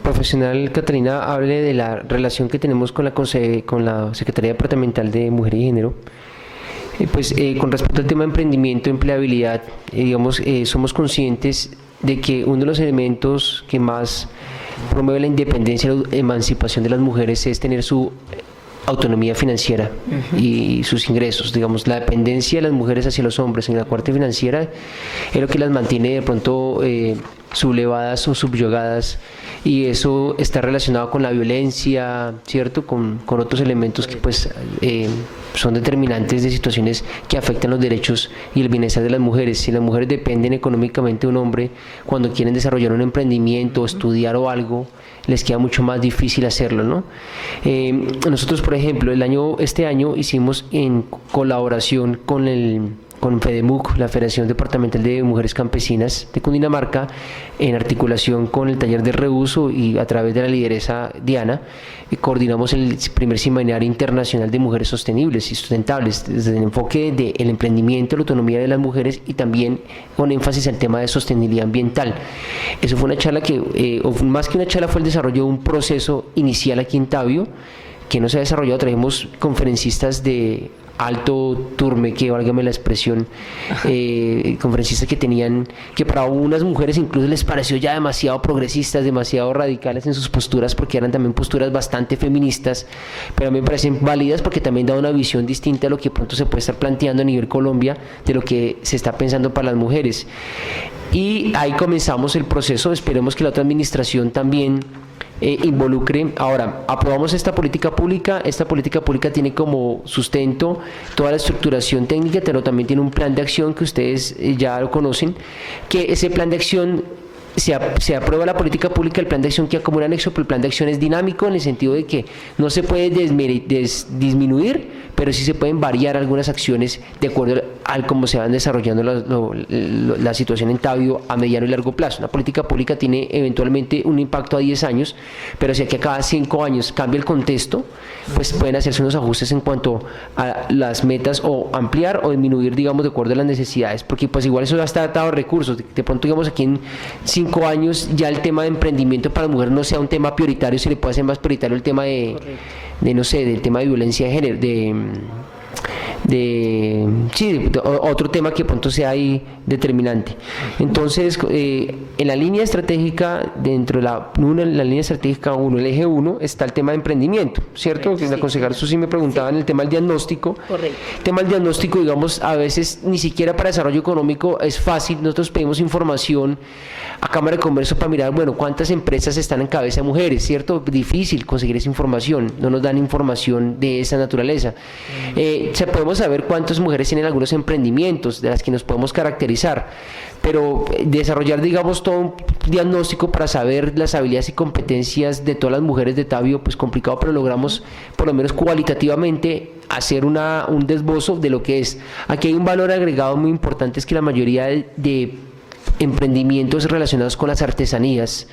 profesional Catalina hable de la relación que tenemos con la Secretaría Departamental de Mujer y Género. Con respecto al tema de emprendimiento, empleabilidad, somos conscientes de que uno de los elementos que más promueve la independencia y la emancipación de las mujeres es tener su autonomía financiera y sus ingresos. Digamos, la dependencia de las mujeres hacia los hombres en la parte financiera es lo que las mantiene de pronto sublevadas o subyugadas, y eso está relacionado con la violencia, ¿cierto? Con otros elementos que son determinantes de situaciones que afectan los derechos y el bienestar de las mujeres. Si las mujeres dependen económicamente de un hombre, cuando quieren desarrollar un emprendimiento, estudiar o algo, les queda mucho más difícil hacerlo, ¿no? Nosotros, por ejemplo, este año hicimos en colaboración con FEDEMUC, la Federación Departamental de Mujeres Campesinas de Cundinamarca, en articulación con el taller de reuso y a través de la lideresa Diana, coordinamos el primer seminario internacional de mujeres sostenibles y sustentables, desde el enfoque del emprendimiento, la autonomía de las mujeres y también con énfasis en el tema de sostenibilidad ambiental. Eso fue una charla más que una charla, fue el desarrollo de un proceso inicial aquí en Tabio, que no se ha desarrollado. Traemos conferencistas de alto turme, que válgame la expresión, conferencistas que para unas mujeres incluso les pareció ya demasiado progresistas, demasiado radicales en sus posturas, porque eran también posturas bastante feministas, pero a mí me parecen válidas porque también da una visión distinta a lo que pronto se puede estar planteando a nivel Colombia, de lo que se está pensando para las mujeres. Y ahí comenzamos el proceso. Esperemos que la otra administración también involucre. Ahora, aprobamos esta política pública. Esta política pública tiene como sustento toda la estructuración técnica, pero también tiene un plan de acción que ustedes ya lo conocen, que ese plan de acción se aprueba la política pública, el plan de acción queda como un anexo, pero el plan de acción es dinámico en el sentido de que no se puede disminuir, pero pero sí se pueden variar algunas acciones de acuerdo al cómo se van desarrollando la situación en Tabio a mediano y largo plazo. Una política pública tiene eventualmente un impacto a 10 años, pero si aquí a cada 5 años cambia el contexto, pues pueden hacerse unos ajustes en cuanto a las metas o ampliar o disminuir, digamos, de acuerdo a las necesidades, porque pues igual eso ya está atado a recursos. De pronto, digamos, aquí en 5 años ya el tema de emprendimiento para las mujeres no sea un tema prioritario, se le puede hacer más prioritario el tema de no sé, del tema de violencia de género, otro tema que pronto sea ahí determinante. Entonces, en la línea estratégica, dentro de la línea estratégica 1, el eje 1, está el tema de emprendimiento, ¿cierto? Correcto, La concejal Susi me preguntaba en el tema del diagnóstico. Correcto. El tema del diagnóstico, digamos, a veces ni siquiera para desarrollo económico es fácil. Nosotros pedimos información a Cámara de Comercio para mirar, bueno, cuántas empresas están en cabeza de mujeres, ¿cierto? Difícil conseguir esa información, no nos dan información de esa naturaleza. Podemos saber cuántas mujeres tienen algunos emprendimientos de las que nos podemos caracterizar, pero desarrollar, digamos, todo un diagnóstico para saber las habilidades y competencias de todas las mujeres de Tabio, pues complicado, pero logramos por lo menos cualitativamente hacer un desbozo de lo que es. Aquí hay un valor agregado muy importante, es que la mayoría de emprendimientos relacionados con las artesanías,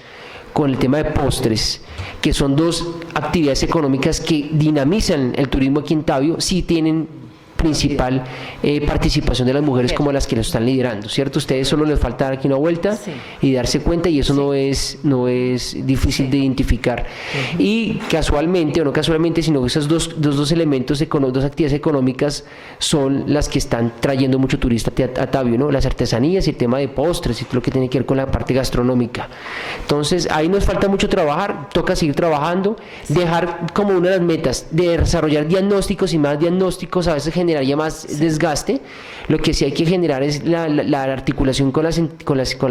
con el tema de postres, que son dos actividades económicas que dinamizan el turismo aquí en Tabio, sí tienen principal participación de las mujeres como las que lo están liderando, ¿cierto? Ustedes solo les falta dar aquí una vuelta y darse cuenta, y eso no es difícil de identificar. Y casualmente, o no casualmente, sino que esos dos elementos, dos actividades económicas son las que están trayendo mucho turista a Tabio, ¿no? Las artesanías y el tema de postres y todo lo que tiene que ver con la parte gastronómica. Entonces, ahí nos falta mucho trabajar, toca seguir trabajando, dejar como una de las metas de desarrollar diagnósticos, y más diagnósticos a veces generaría más desgaste. Lo que sí hay que generar es la articulación con las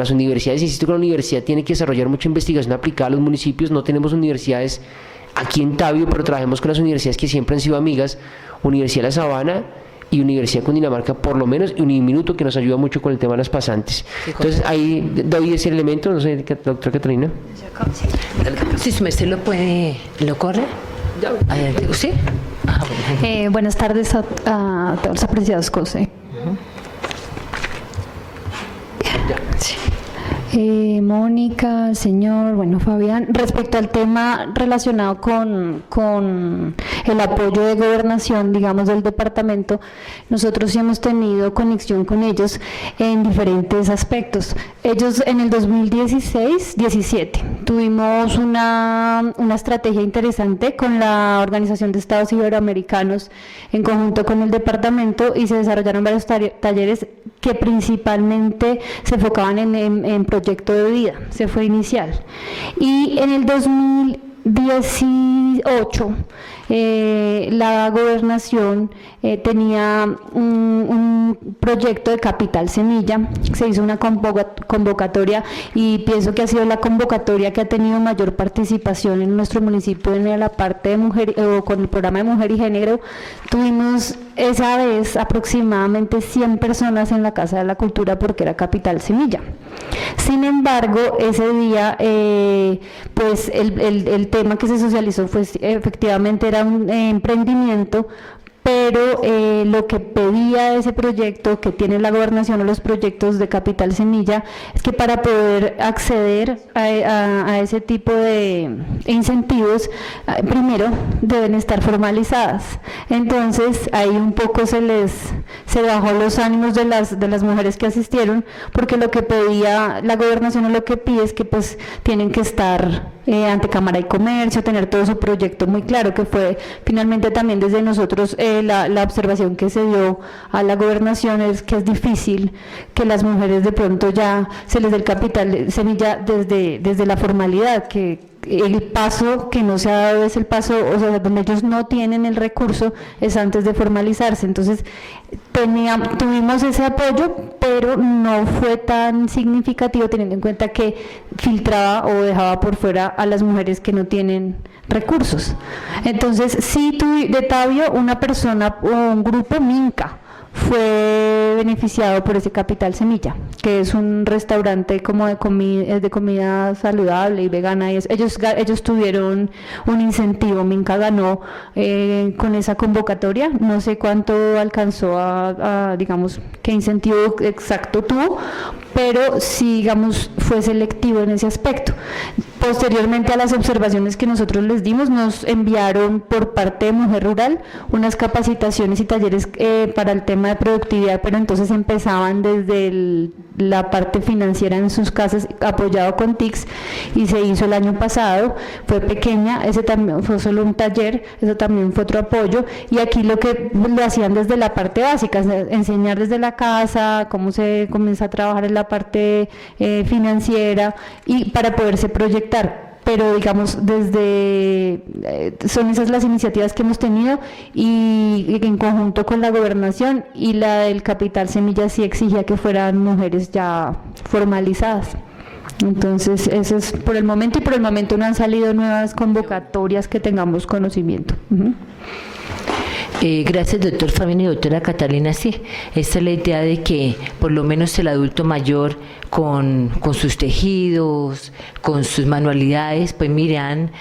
universidades. Insisto que la universidad tiene que desarrollar mucha investigación aplicada a los municipios. No tenemos universidades aquí en Tabio, pero trabajemos con las universidades que siempre han sido amigas, Universidad de La Sabana y Universidad de Cundinamarca, por lo menos, y Uniminuto, que nos ayuda mucho con el tema de las pasantes. Entonces ahí doy ese elemento, no sé, doctora Catalina. Si su merced lo corre. Adelante. ¿Sí? Bueno. Buenas tardes a todos los apreciados consejos. Mónica, señor, Fabián, respecto al tema relacionado con el apoyo de gobernación, digamos, del departamento, nosotros sí hemos tenido conexión con ellos en diferentes aspectos. Ellos en el 2016-17 tuvimos una estrategia interesante con la Organización de Estados Iberoamericanos en conjunto con el departamento, y se desarrollaron varios talleres que principalmente se enfocaban en proyecto de vida, se fue inicial. Y en el 2018 la gobernación tenía un proyecto de Capital Semilla, se hizo una convocatoria, y pienso que ha sido la convocatoria que ha tenido mayor participación en nuestro municipio en la parte de mujer, o con el programa de Mujer y Género. Tuvimos esa vez aproximadamente 100 personas en la Casa de la Cultura porque era Capital Semilla. Sin embargo, ese día pues el tema que se socializó fue efectivamente era un emprendimiento, pero lo que pedía ese proyecto que tiene la gobernación o los proyectos de Capital Semilla es que para poder acceder a ese tipo de incentivos, primero deben estar formalizadas. Entonces ahí un poco se bajó los ánimos de las mujeres que asistieron, porque lo que pedía la gobernación o lo que pide es que pues tienen que estar ante Cámara de Comercio, tener todo su proyecto muy claro, que fue finalmente también desde nosotros la observación que se dio a la gobernación, es que es difícil que las mujeres de pronto ya se les dé el Capital Semilla desde la formalidad, que el paso que no se ha dado es el paso, o sea, donde ellos no tienen el recurso, es antes de formalizarse. Entonces tuvimos ese apoyo, pero no fue tan significativo teniendo en cuenta que filtraba o dejaba por fuera a las mujeres que no tienen recursos. Entonces sí, de Tabio, una persona o un grupo, Minca, fue beneficiado por ese Capital Semilla, que es un restaurante como de comida saludable y vegana. Ellos tuvieron un incentivo, Minca ganó con esa convocatoria, no sé cuánto alcanzó digamos, qué incentivo exacto tuvo, pero sí, digamos, fue selectivo en ese aspecto. Posteriormente a las observaciones que nosotros les dimos, nos enviaron por parte de Mujer Rural unas capacitaciones y talleres para el tema de productividad, pero entonces empezaban desde la parte financiera en sus casas, apoyado con TICS, y se hizo el año pasado, fue pequeña, ese también fue solo un taller, eso también fue otro apoyo, y aquí lo que lo hacían desde la parte básica, enseñar desde la casa, cómo se comienza a trabajar en la parte financiera, y para poderse proyectar. Pero digamos, son esas las iniciativas que hemos tenido, y en conjunto con la gobernación, y la del Capital Semilla sí exigía que fueran mujeres ya formalizadas. Entonces, eso es por el momento, y por el momento no han salido nuevas convocatorias que tengamos conocimiento. Gracias, doctor Fabián y doctora Catalina. Sí, esta es la idea de que por lo menos el adulto mayor con sus tejidos, con sus manualidades, pues miran,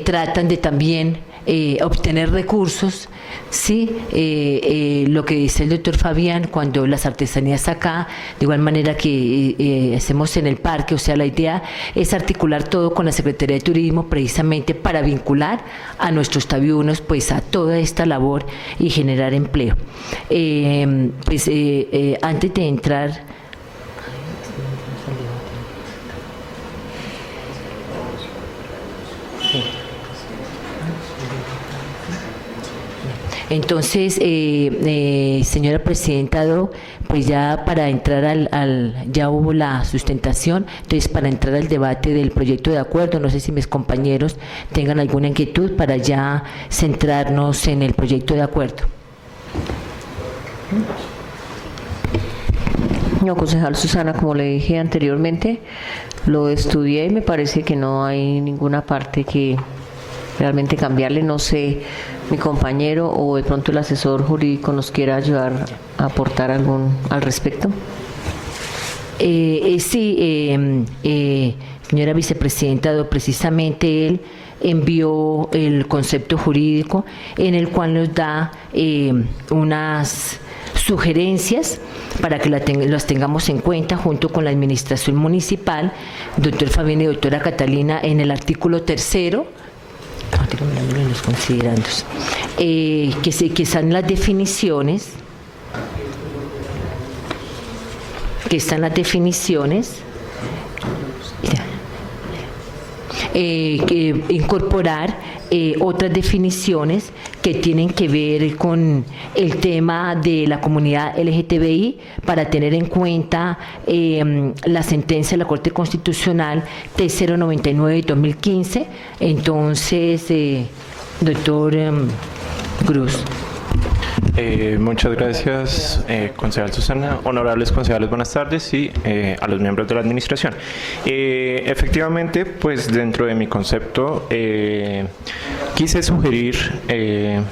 tratan de también obtener recursos, ¿sí? Lo que dice el doctor Fabián, cuando las artesanías acá, de igual manera que hacemos en el parque, o sea, la idea es articular todo con la Secretaría de Turismo precisamente para vincular a nuestros tabiunos pues a toda esta labor y generar empleo. Antes de entrar... Entonces, señora presidenta, pues ya para entrar ya hubo la sustentación, entonces para entrar al debate del proyecto de acuerdo, no sé si mis compañeros tengan alguna inquietud para ya centrarnos en el proyecto de acuerdo. No, concejal Susana, como le dije anteriormente, lo estudié y me parece que no hay ninguna parte que realmente cambiarle. No sé, mi compañero o de pronto el asesor jurídico nos quiera ayudar a aportar algún al respecto. Señora vicepresidenta, precisamente él envió el concepto jurídico en el cual nos da unas sugerencias para que las tengamos en cuenta junto con la administración municipal, doctor Fabián y doctora Catalina, en el artículo 3º, los considerandos, que están las definiciones, que incorporar otras definiciones que tienen que ver con el tema de la comunidad LGTBI, para tener en cuenta la sentencia de la Corte Constitucional T099 de 2015. Entonces, doctor Cruz. Muchas gracias, concejal Susana. Honorables concejales, buenas tardes, y a los miembros de la administración. Efectivamente, pues dentro de mi concepto quise sugerir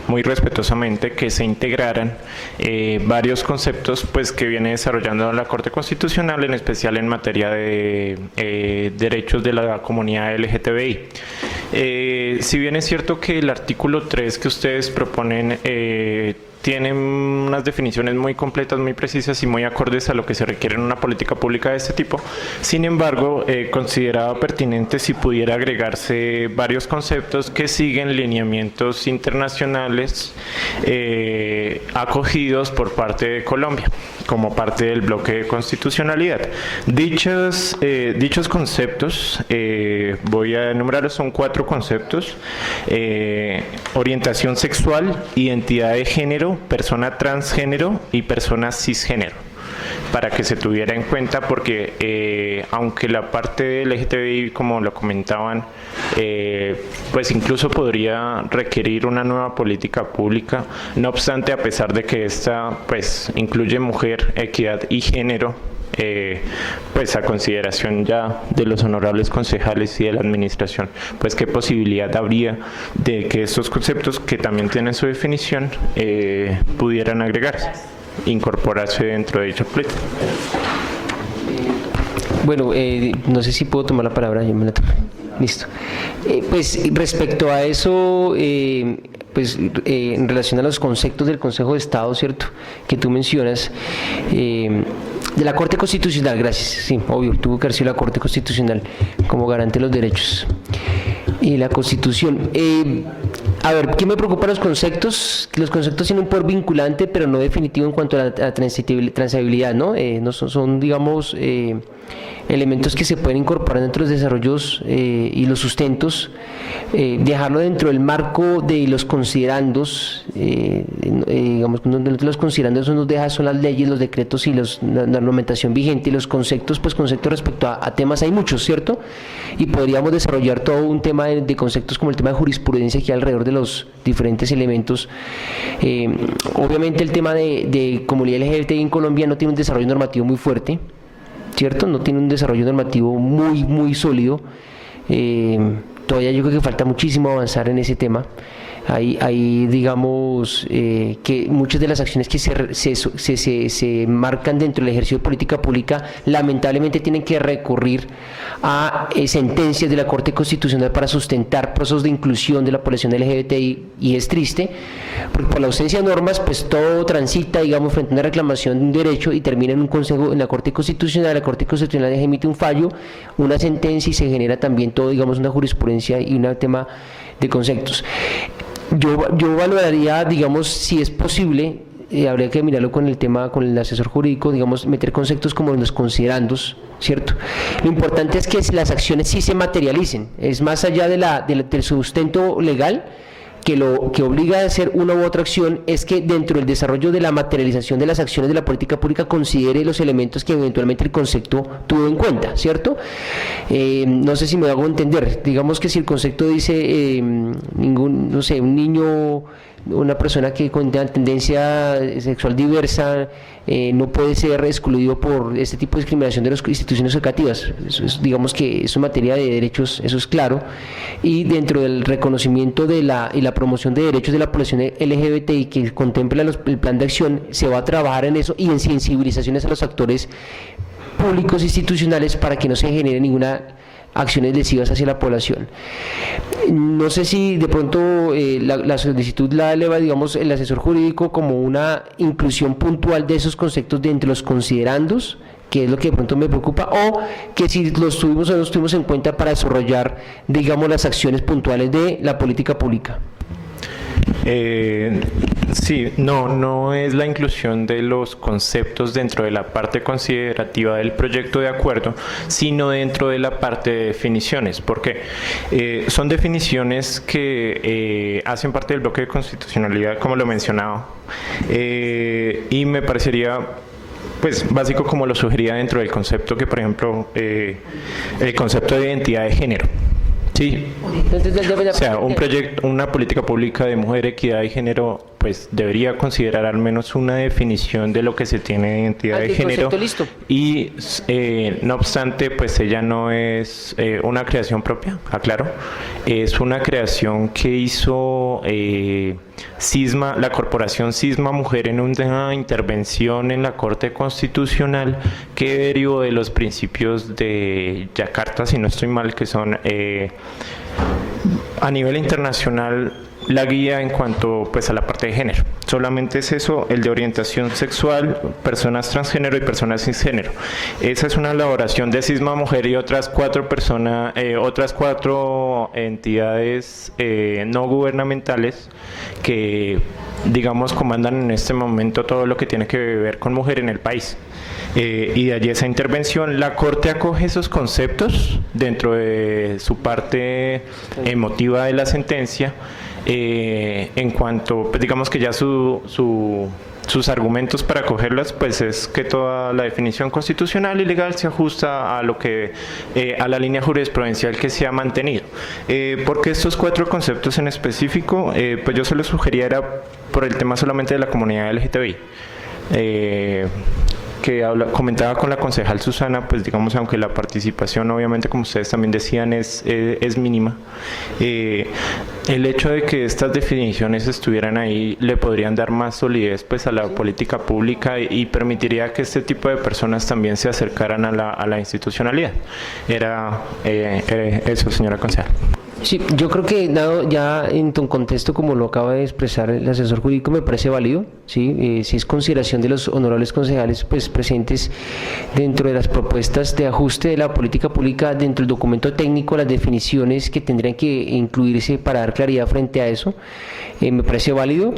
muy respetuosamente que se integraran varios conceptos pues que viene desarrollando la Corte Constitucional, en especial en materia de derechos de la comunidad LGTBI. Si bien es cierto que el artículo 3 que ustedes proponen tienen unas definiciones muy completas, muy precisas y muy acordes a lo que se requiere en una política pública de este tipo, sin embargo, consideraba pertinente si pudiera agregarse varios conceptos que siguen lineamientos internacionales acogidos por parte de Colombia, como parte del bloque de constitucionalidad. Dichos conceptos, voy a enumerarlos, son 4 conceptos: orientación sexual, identidad de género, persona transgénero y persona cisgénero, para que se tuviera en cuenta, porque aunque la parte de LGTBI, como lo comentaban, pues incluso podría requerir una nueva política pública, no obstante, a pesar de que esta pues incluye mujer, equidad y género, pues a consideración ya de los honorables concejales y de la administración, pues qué posibilidad habría de que estos conceptos, que también tienen su definición, pudieran agregarse. incorporarse dentro de dicho pleito. Bueno, no sé si puedo tomar la palabra, yo me la tomo. Listo. Pues respecto a eso, en relación a los conceptos del Consejo de Estado, ¿cierto?, que tú mencionas, de la Corte Constitucional, gracias, sí, obvio, tuvo que haber sido la Corte Constitucional como garante de los derechos. Y la Constitución. A ver, ¿qué me preocupa los conceptos? Que los conceptos tienen un poder vinculante, pero no definitivo en cuanto a la transabilidad, ¿no? No son, digamos, elementos que se pueden incorporar dentro de los desarrollos y los sustentos, dejarlo dentro del marco de los considerandos, digamos, los considerandos nos deja son las leyes, los decretos y la normatación vigente, y los conceptos, pues conceptos respecto a temas hay muchos, ¿cierto? Y podríamos desarrollar todo un tema de conceptos como el tema de jurisprudencia que hay alrededor de los diferentes elementos. Obviamente el tema de comunidad LGBTI en Colombia no tiene un desarrollo normativo muy fuerte, ¿cierto? No tiene un desarrollo normativo muy sólido. Todavía yo creo que falta muchísimo avanzar en ese tema. Hay digamos, que muchas de las acciones que se marcan dentro del ejercicio de política pública lamentablemente tienen que recurrir a sentencias de la Corte Constitucional para sustentar procesos de inclusión de la población LGBTI, y es triste, porque por la ausencia de normas, pues todo transita, digamos, frente a una reclamación de un derecho y termina en un consejo en la Corte Constitucional. La Corte Constitucional emite un fallo, una sentencia, y se genera también todo, digamos, una jurisprudencia y un tema de conceptos. Yo valoraría, digamos, si es posible, habría que mirarlo con el tema, con el asesor jurídico, digamos, meter conceptos como los considerandos, ¿cierto? Lo importante es que las acciones sí se materialicen, es más allá del sustento legal, que lo que obliga a hacer una u otra acción es que dentro del desarrollo de la materialización de las acciones de la política pública considere los elementos que eventualmente el concepto tuvo en cuenta, ¿cierto? No sé si me hago entender. Digamos que si el concepto dice no sé, un niño, una persona que con tendencia sexual diversa no puede ser excluido por este tipo de discriminación de las instituciones educativas. Digamos que eso en materia de derechos, eso es claro, y dentro del reconocimiento y la promoción de derechos de la población LGBTI que contempla el plan de acción, se va a trabajar en eso y en sensibilizaciones a los actores públicos institucionales para que no se genere ninguna acciones lesivas hacia la población. No sé si de pronto la solicitud la eleva, digamos, el asesor jurídico como una inclusión puntual de esos conceptos de entre los considerandos, que es lo que de pronto me preocupa, o que si los tuvimos o no los tuvimos en cuenta para desarrollar, digamos, las acciones puntuales de la política pública. Sí, no es la inclusión de los conceptos dentro de la parte considerativa del proyecto de acuerdo, sino dentro de la parte de definiciones, porque son definiciones que hacen parte del bloque de constitucionalidad, como lo mencionaba, y me parecería pues básico como lo sugería dentro del concepto que, por ejemplo, el concepto de identidad de género. Sí, o sea, una política pública de mujer, equidad y género, pues debería considerar al menos una definición de lo que se tiene de identidad de género. Listo. Y no obstante, pues ella no es una creación propia, aclaro, es una creación que hizo CISMA, la corporación CISMA Mujer, en una intervención en la Corte Constitucional que derivó de los principios de Yakarta, si no estoy mal, que son a nivel internacional la guía en cuanto pues a la parte de género. Solamente es eso, el de orientación sexual, personas transgénero y personas cisgénero. Esa es una elaboración de CISMA Mujer y otras cuatro entidades no gubernamentales que, digamos, comandan en este momento todo lo que tiene que ver con mujer en el país. Y de allí esa intervención, la Corte acoge esos conceptos dentro de su parte emotiva de la sentencia, en cuanto, pues digamos que ya sus argumentos para acogerlas, pues es que toda la definición constitucional y legal se ajusta a lo que a la línea jurisprudencial que se ha mantenido. Porque estos cuatro conceptos en específico, pues yo se los sugeriera por el tema solamente de la comunidad LGTBI. Que comentaba con la concejal Susana, pues digamos, aunque la participación obviamente, como ustedes también decían, es mínima, el hecho de que estas definiciones estuvieran ahí le podrían dar más solidez pues a la política pública y permitiría que este tipo de personas también se acercaran a la institucionalidad. Era eso, señora concejal. Sí, yo creo que dado ya en tu contexto, como lo acaba de expresar el asesor jurídico, me parece válido, ¿sí? Si es consideración de los honorables concejales pues presentes dentro de las propuestas de ajuste de la política pública, dentro del documento técnico, las definiciones que tendrían que incluirse para dar claridad frente a eso, me parece válido.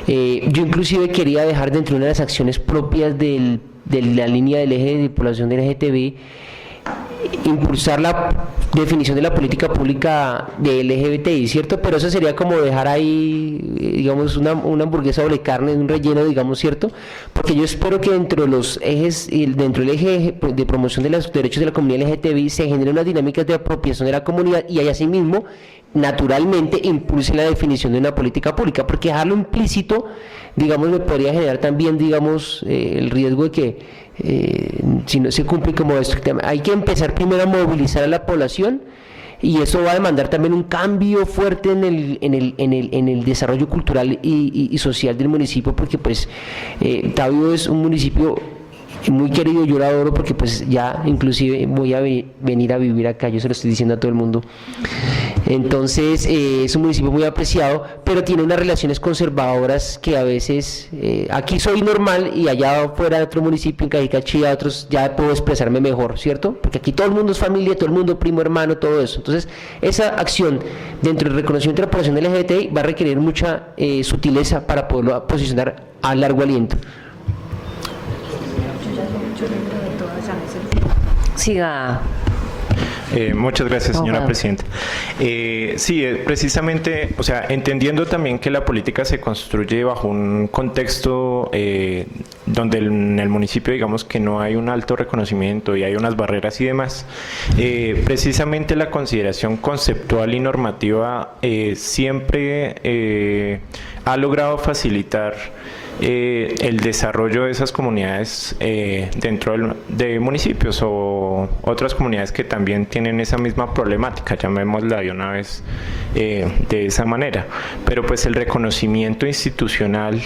Yo inclusive quería dejar dentro de una de las acciones propias de la línea del eje de población del LGTBI, impulsar la definición de la política pública del LGBTI, ¿cierto? Pero eso sería como dejar ahí, digamos, una hamburguesa doble carne, un relleno, digamos, ¿cierto? Porque yo espero que dentro de los ejes, dentro del eje de promoción de los derechos de la comunidad LGTBI se generen unas dinámicas de apropiación de la comunidad y ahí asimismo, naturalmente, impulse la definición de una política pública, porque dejarlo implícito, digamos, me podría generar también, digamos, el riesgo de que si no se cumple como esto, hay que empezar primero a movilizar a la población y eso va a demandar también un cambio fuerte en el desarrollo cultural y social del municipio, porque pues Tabio es un municipio muy querido, yo lo adoro porque pues ya inclusive voy a venir a vivir acá, yo se lo estoy diciendo a todo el mundo. Entonces es un municipio muy apreciado, pero tiene unas relaciones conservadoras que a veces aquí soy normal y allá fuera de otro municipio, en Cajicachía, otros ya puedo expresarme mejor, ¿cierto? Porque aquí todo el mundo es familia, todo el mundo primo, hermano, todo eso. Entonces esa acción dentro del reconocimiento de la población LGBTI va a requerir mucha sutileza para poderlo posicionar a largo aliento. Siga. Muchas gracias, señora presidenta. Sí, precisamente, o sea, entendiendo también que la política se construye bajo un contexto donde en el municipio, digamos, que no hay un alto reconocimiento y hay unas barreras y demás, precisamente la consideración conceptual y normativa siempre ha logrado facilitar el desarrollo de esas comunidades dentro de municipios o otras comunidades que también tienen esa misma problemática, llamémosla de una vez de esa manera. Pero pues el reconocimiento institucional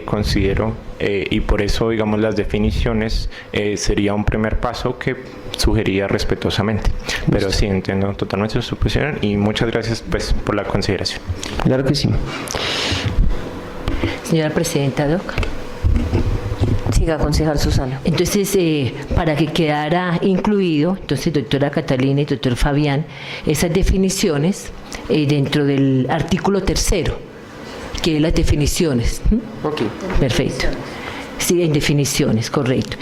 considero y por eso digamos las definiciones sería un primer paso que sugería respetuosamente. Pero sí, entiendo totalmente su posición y muchas gracias pues por la consideración. Claro que sí. Señora Presidenta, Doc. Siga, concejal Susana. Entonces, para que quedara incluido, entonces, doctora Catalina y doctor Fabián, esas definiciones dentro del artículo 3, que es las definiciones. Ok. Perfecto. Sí, en definiciones, correcto.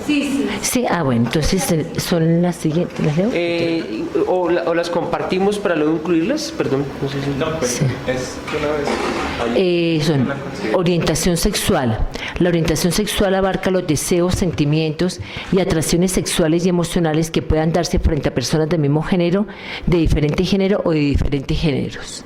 Sí, bueno, entonces son las siguientes, ¿las leo? O las compartimos para luego incluirlas, perdón. No sé si... No, pues Sí. es una vez. Son orientación sexual. La orientación sexual abarca los deseos, sentimientos y atracciones sexuales y emocionales que puedan darse frente a personas del mismo género, de diferente género o de diferentes géneros.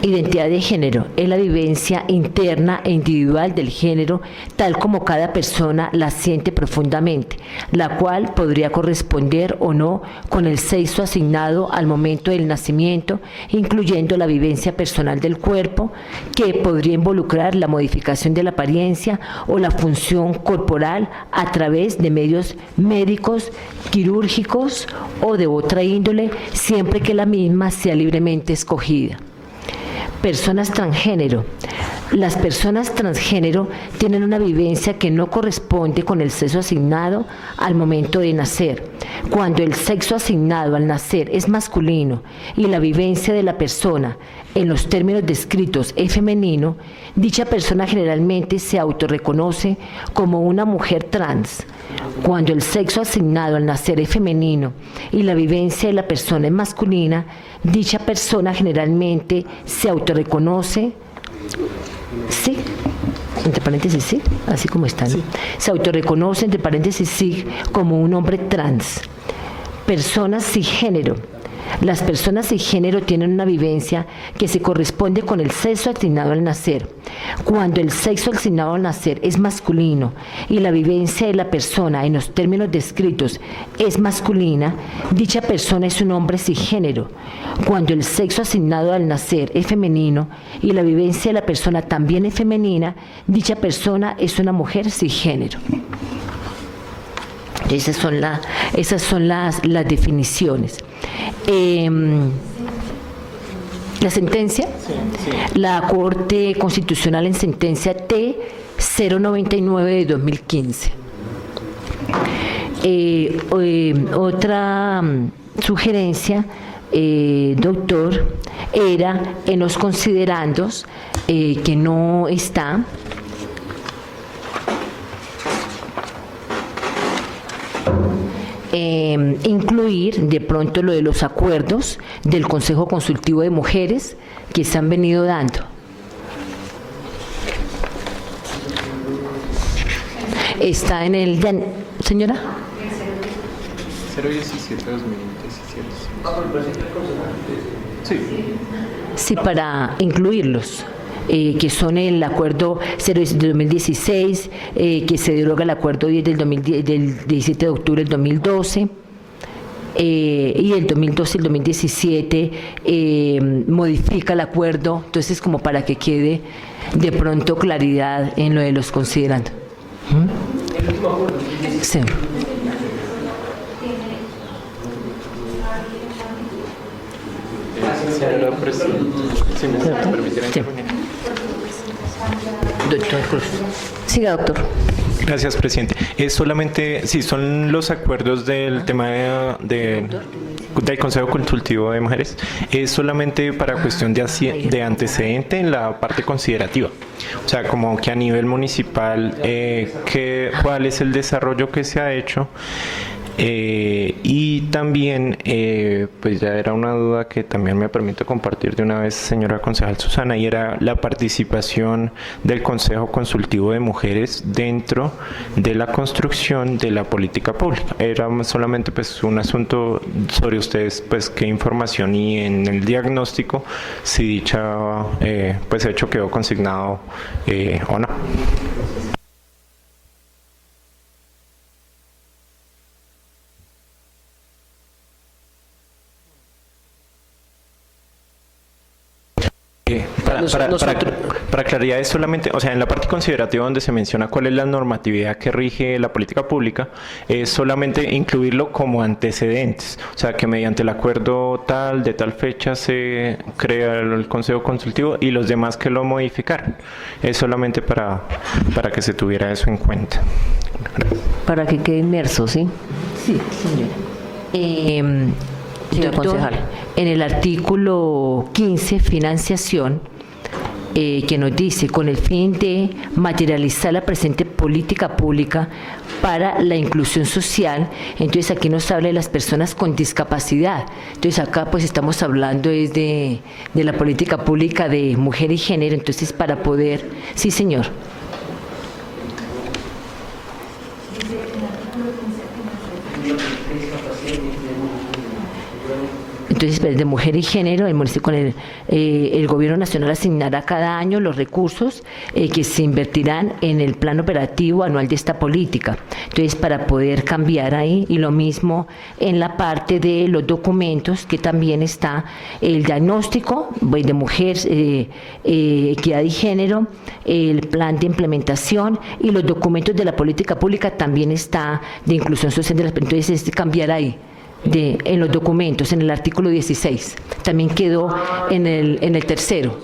Identidad de género es la vivencia interna e individual del género tal como cada persona la siente profundamente, la cual podría corresponder o no con el sexo asignado al momento del nacimiento, incluyendo la vivencia personal del cuerpo, que podría involucrar la modificación de la apariencia o la función corporal a través de medios médicos, quirúrgicos o de otra índole, siempre que la misma sea libremente escogida. Personas transgénero. Las personas transgénero tienen una vivencia que no corresponde con el sexo asignado al momento de nacer. Cuando el sexo asignado al nacer es masculino y la vivencia de la persona en los términos descritos es femenino, dicha persona generalmente se autorreconoce como una mujer trans. Cuando el sexo asignado al nacer es femenino y la vivencia de la persona es masculina, dicha persona generalmente se autorreconoce, sí, entre paréntesis sí, así como está, ¿no? Sí. Se autorreconoce, entre paréntesis sí, como un hombre trans. Personas cisgénero. Las personas cisgénero tienen una vivencia que se corresponde con el sexo asignado al nacer. Cuando el sexo asignado al nacer es masculino y la vivencia de la persona en los términos descritos es masculina, dicha persona es un hombre cisgénero. Cuando el sexo asignado al nacer es femenino y la vivencia de la persona también es femenina, dicha persona es una mujer cisgénero. Esas son las definiciones. La sentencia, la Corte Constitucional en sentencia T-099 de 2015. Otra sugerencia, doctor, era en los considerandos que no está. Incluir de pronto lo de los acuerdos del Consejo Consultivo de Mujeres que se han venido dando. Está en el... Señora. 017-2017. Sí. Sí, para incluirlos. Que son el acuerdo 0 de 2016, que se deroga el acuerdo 10 del 17 de octubre del 2012, y el 2012 y el 2017 modifica el acuerdo, entonces como para que quede de pronto claridad en lo de los considerando. Sí. Señora Presidenta, si me permitiera intervenir. Doctor Cruz. Siga, doctor. Gracias, presidente. Es solamente, sí, son los acuerdos del tema del Consejo Consultivo de Mujeres. Es solamente para cuestión de antecedente en la parte considerativa. O sea, como que a nivel municipal, ¿cuál es el desarrollo que se ha hecho? Y también, pues ya era una duda que también me permite compartir de una vez, señora concejal Susana, y era la participación del Consejo Consultivo de Mujeres dentro de la construcción de la política pública. Era solamente pues un asunto sobre ustedes, pues qué información y en el diagnóstico si dicha pues hecho quedó consignado o no. Para claridad es solamente, o sea, en la parte considerativa donde se menciona cuál es la normatividad que rige la política pública, es solamente incluirlo como antecedentes, o sea, que mediante el acuerdo tal, de tal fecha se crea el Consejo Consultivo y los demás que lo modificaron. Es solamente para que se tuviera eso en cuenta. Para que quede inmerso, ¿sí? Sí, señora. Señor Doctor, concejal. en el artículo 15, financiación, que nos dice, con el fin de materializar la presente política pública para la inclusión social, entonces aquí nos habla de las personas con discapacidad. Entonces acá pues estamos hablando es de la política pública de mujer y género, entonces para poder... Sí, señor. Entonces, de mujer y género, el municipio con el gobierno nacional asignará cada año los recursos que se invertirán en el plan operativo anual de esta política. Entonces, para poder cambiar ahí, y lo mismo en la parte de los documentos, que también está el diagnóstico de mujer, equidad y género, el plan de implementación y los documentos de la política pública también está de inclusión social de las personas. Entonces, es cambiar ahí. En los documentos, en el artículo 16, también quedó en el tercero.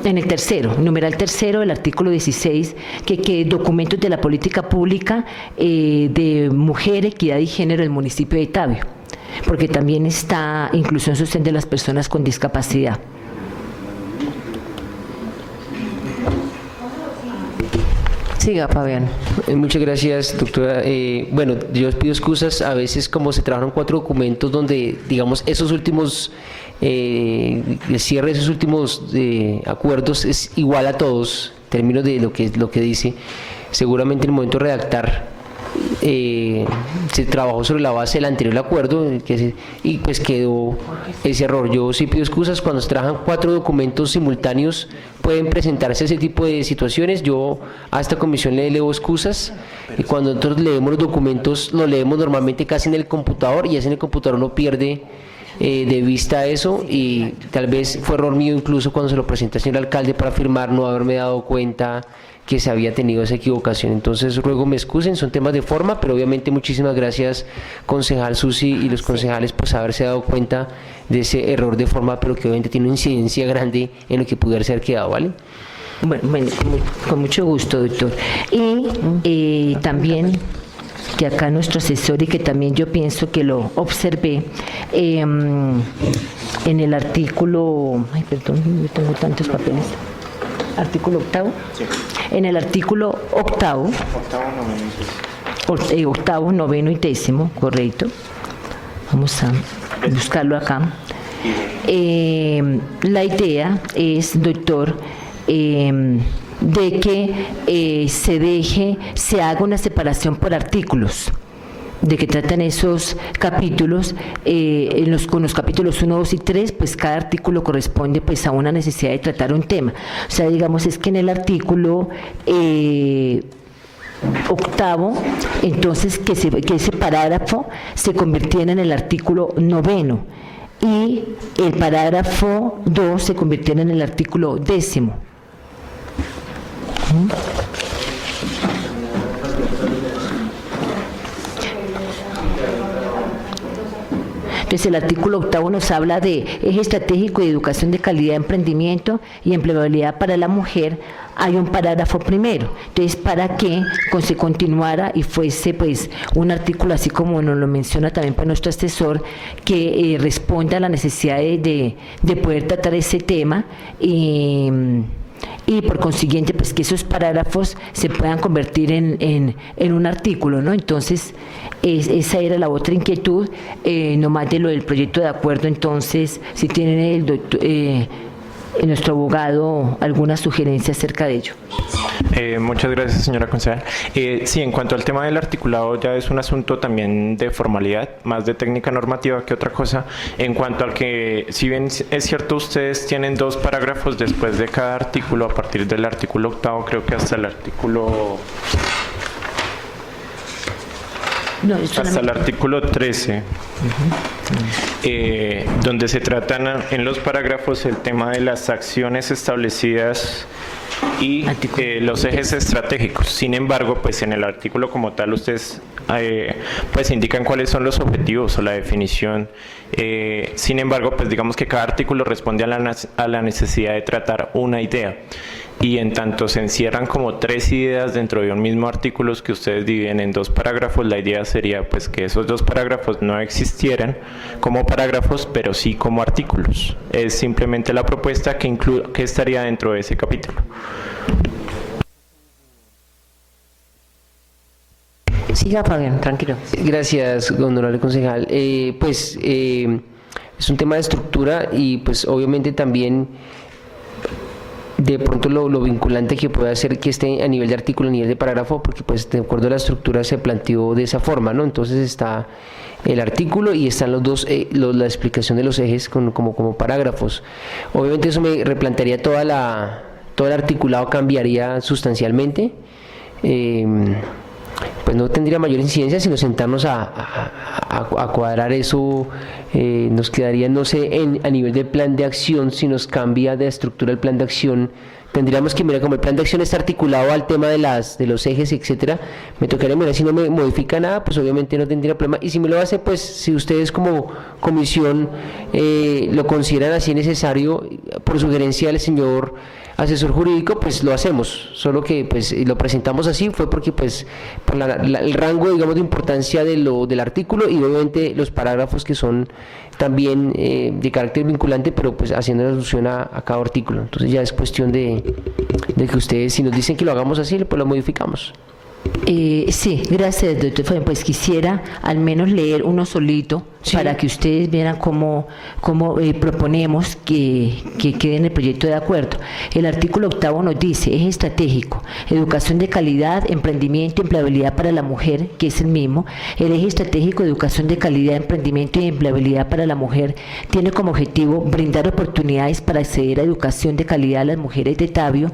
En el tercero, numeral tercero del artículo 16, que documentos de la política pública de mujer, equidad y género del municipio de Tabio, porque también está inclusión social de las personas con discapacidad. Siga, Fabián. Muchas gracias, doctora. Bueno, yo pido excusas, a veces como se trabajan 4 documentos donde, digamos, esos últimos, el cierre de esos últimos acuerdos es igual a todos, en términos de lo que dice, seguramente en el momento de redactar se trabajó sobre la base del anterior acuerdo y pues quedó ese error. Yo sí pido excusas. Cuando se trabajan 4 documentos simultáneos pueden presentarse ese tipo de situaciones. Yo a esta comisión le leo excusas, y cuando nosotros leemos los documentos lo leemos normalmente casi en el computador, y es en el computador uno pierde de vista eso, y tal vez fue error mío incluso cuando se lo presenté al señor alcalde para firmar no haberme dado cuenta que se había tenido esa equivocación. Entonces ruego me excusen, son temas de forma, pero obviamente muchísimas gracias, concejal Susi y los concejales, pues haberse dado cuenta de ese error de forma, pero que obviamente tiene una incidencia grande en lo que pudo haber quedado, ¿vale? Bueno, con mucho gusto, doctor. Y también que acá nuestro asesor, y que también yo pienso que lo observé, en el artículo, ay, perdón, yo tengo tantos papeles, artículo 8, sí. En el artículo 8, octavo, noveno y 10º, correcto, vamos a buscarlo acá. La idea es, doctor, de que se haga una separación por artículos, de que tratan esos capítulos, con los capítulos 1, 2 y 3, pues cada artículo corresponde pues a una necesidad de tratar un tema. O sea, digamos, es que en el artículo 8, entonces que ese parágrafo se convirtiera en el artículo 9, y el parágrafo 2 se convirtiera en el artículo 10. Entonces el artículo 8 nos habla de eje estratégico de educación de calidad, emprendimiento y empleabilidad para la mujer. Hay un parágrafo primero, entonces para que se continuara y fuese pues un artículo, así como nos lo menciona también para nuestro asesor, que responda a la necesidad de poder tratar ese tema, y por consiguiente pues que esos parágrafos se puedan convertir en un artículo, ¿no? Entonces esa era la otra inquietud, nomás de lo del proyecto de acuerdo. Entonces si tienen el doctor, nuestro abogado alguna sugerencia acerca de ello. Muchas gracias, señora concejal. Sí, en cuanto al tema del articulado, ya es un asunto también de formalidad, más de técnica normativa que otra cosa. En cuanto al que, si bien es cierto, ustedes tienen 2 parágrafos después de cada artículo, a partir del artículo 8, creo que hasta el artículo... No, hasta el artículo 13, donde se tratan en los parágrafos el tema de las acciones establecidas y los ejes estratégicos. Sin embargo, pues en el artículo como tal ustedes pues indican cuáles son los objetivos o la definición. Sin embargo, pues digamos que cada artículo responde a la necesidad de tratar una idea. Y en tanto se encierran como 3 ideas dentro de un mismo artículo que ustedes dividen en 2 parágrafos, la idea sería pues que esos 2 parágrafos no existieran como parágrafos, pero sí como artículos. Es simplemente la propuesta que estaría dentro de ese capítulo. Siga, Fabián, tranquilo. Gracias, honorable concejal. Es un tema de estructura, y pues obviamente también de pronto lo vinculante que puede hacer que esté a nivel de artículo, a nivel de parágrafo, porque pues de acuerdo a la estructura se planteó de esa forma, ¿no? Entonces está el artículo y están los 2, la explicación de los ejes como parágrafos. Obviamente eso me replantearía todo el articulado, cambiaría sustancialmente. Pues no tendría mayor incidencia, sino sentarnos a cuadrar eso. Nos quedaría, no sé, a nivel del plan de acción, si nos cambia de estructura el plan de acción, tendríamos que mirar como el plan de acción está articulado al tema de los ejes, etcétera. Me tocaría mirar si no me modifica nada, pues obviamente no tendría problema, y si me lo hace, pues si ustedes como comisión lo consideran así necesario, por sugerencia del señor asesor jurídico, pues lo hacemos. Solo que pues lo presentamos así fue porque pues por el rango, digamos, de importancia del artículo, y obviamente los parágrafos que son también de carácter vinculante, pero pues haciendo alusión a cada artículo. Entonces ya es cuestión de que ustedes, si nos dicen que lo hagamos así, pues lo modificamos. Sí, gracias, doctor Fabián. Pues quisiera al menos leer uno solito para que ustedes vieran cómo proponemos que quede en el proyecto de acuerdo. El artículo 8 nos dice: eje estratégico, educación de calidad, emprendimiento y empleabilidad para la mujer, que es el mismo. El eje estratégico, educación de calidad, emprendimiento y empleabilidad para la mujer, tiene como objetivo brindar oportunidades para acceder a educación de calidad a las mujeres de Tabio,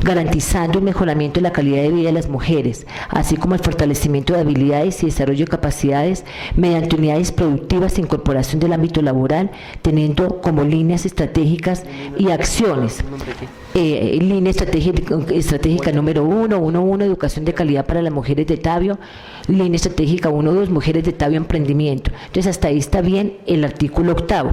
garantizando el mejoramiento de la calidad de vida de las mujeres, así como el fortalecimiento de habilidades y desarrollo de capacidades mediante unidades productivas e incorporación del ámbito laboral, teniendo como líneas estratégicas y acciones. Línea estratégica número 1, educación de calidad para las mujeres de Tabio. Línea estratégica 1.2, mujeres de Tabio, emprendimiento. Entonces, hasta ahí está bien el artículo 8,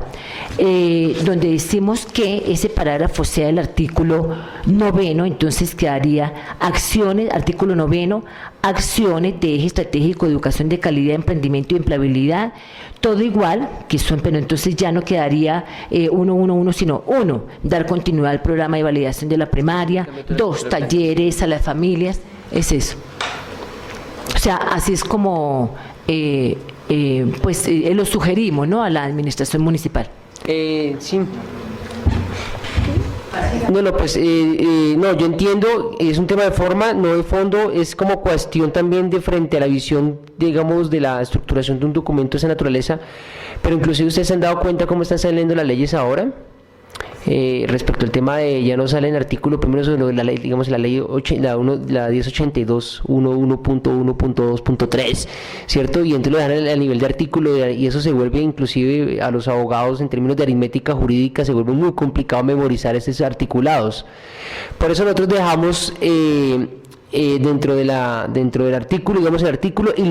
donde decimos que ese parágrafo sea el artículo 9, entonces quedaría acciones, artículo 9, acciones de eje estratégico, educación de calidad, emprendimiento y empleabilidad, todo igual, que son, pero entonces ya no quedaría 1, sino 1, dar continuidad al programa de validación de la primaria, 2, talleres a las familias, es eso. O sea, así es como lo sugerimos, ¿no?, a la administración municipal. Sí. Bueno, pues no, yo entiendo, es un tema de forma, no de fondo, es como cuestión también de frente a la visión, digamos, de la estructuración de un documento de esa naturaleza, pero inclusive ustedes se han dado cuenta cómo están saliendo las leyes ahora. Respecto al tema de, ya no sale en artículo primero sobre la ley, digamos la ley la 1082 1.1.2.3, ¿cierto? Y entonces lo dejan al nivel de artículo y eso se vuelve, inclusive a los abogados en términos de aritmética jurídica, se vuelve muy complicado memorizar estos articulados. Por eso nosotros dejamos dentro del artículo, digamos el artículo y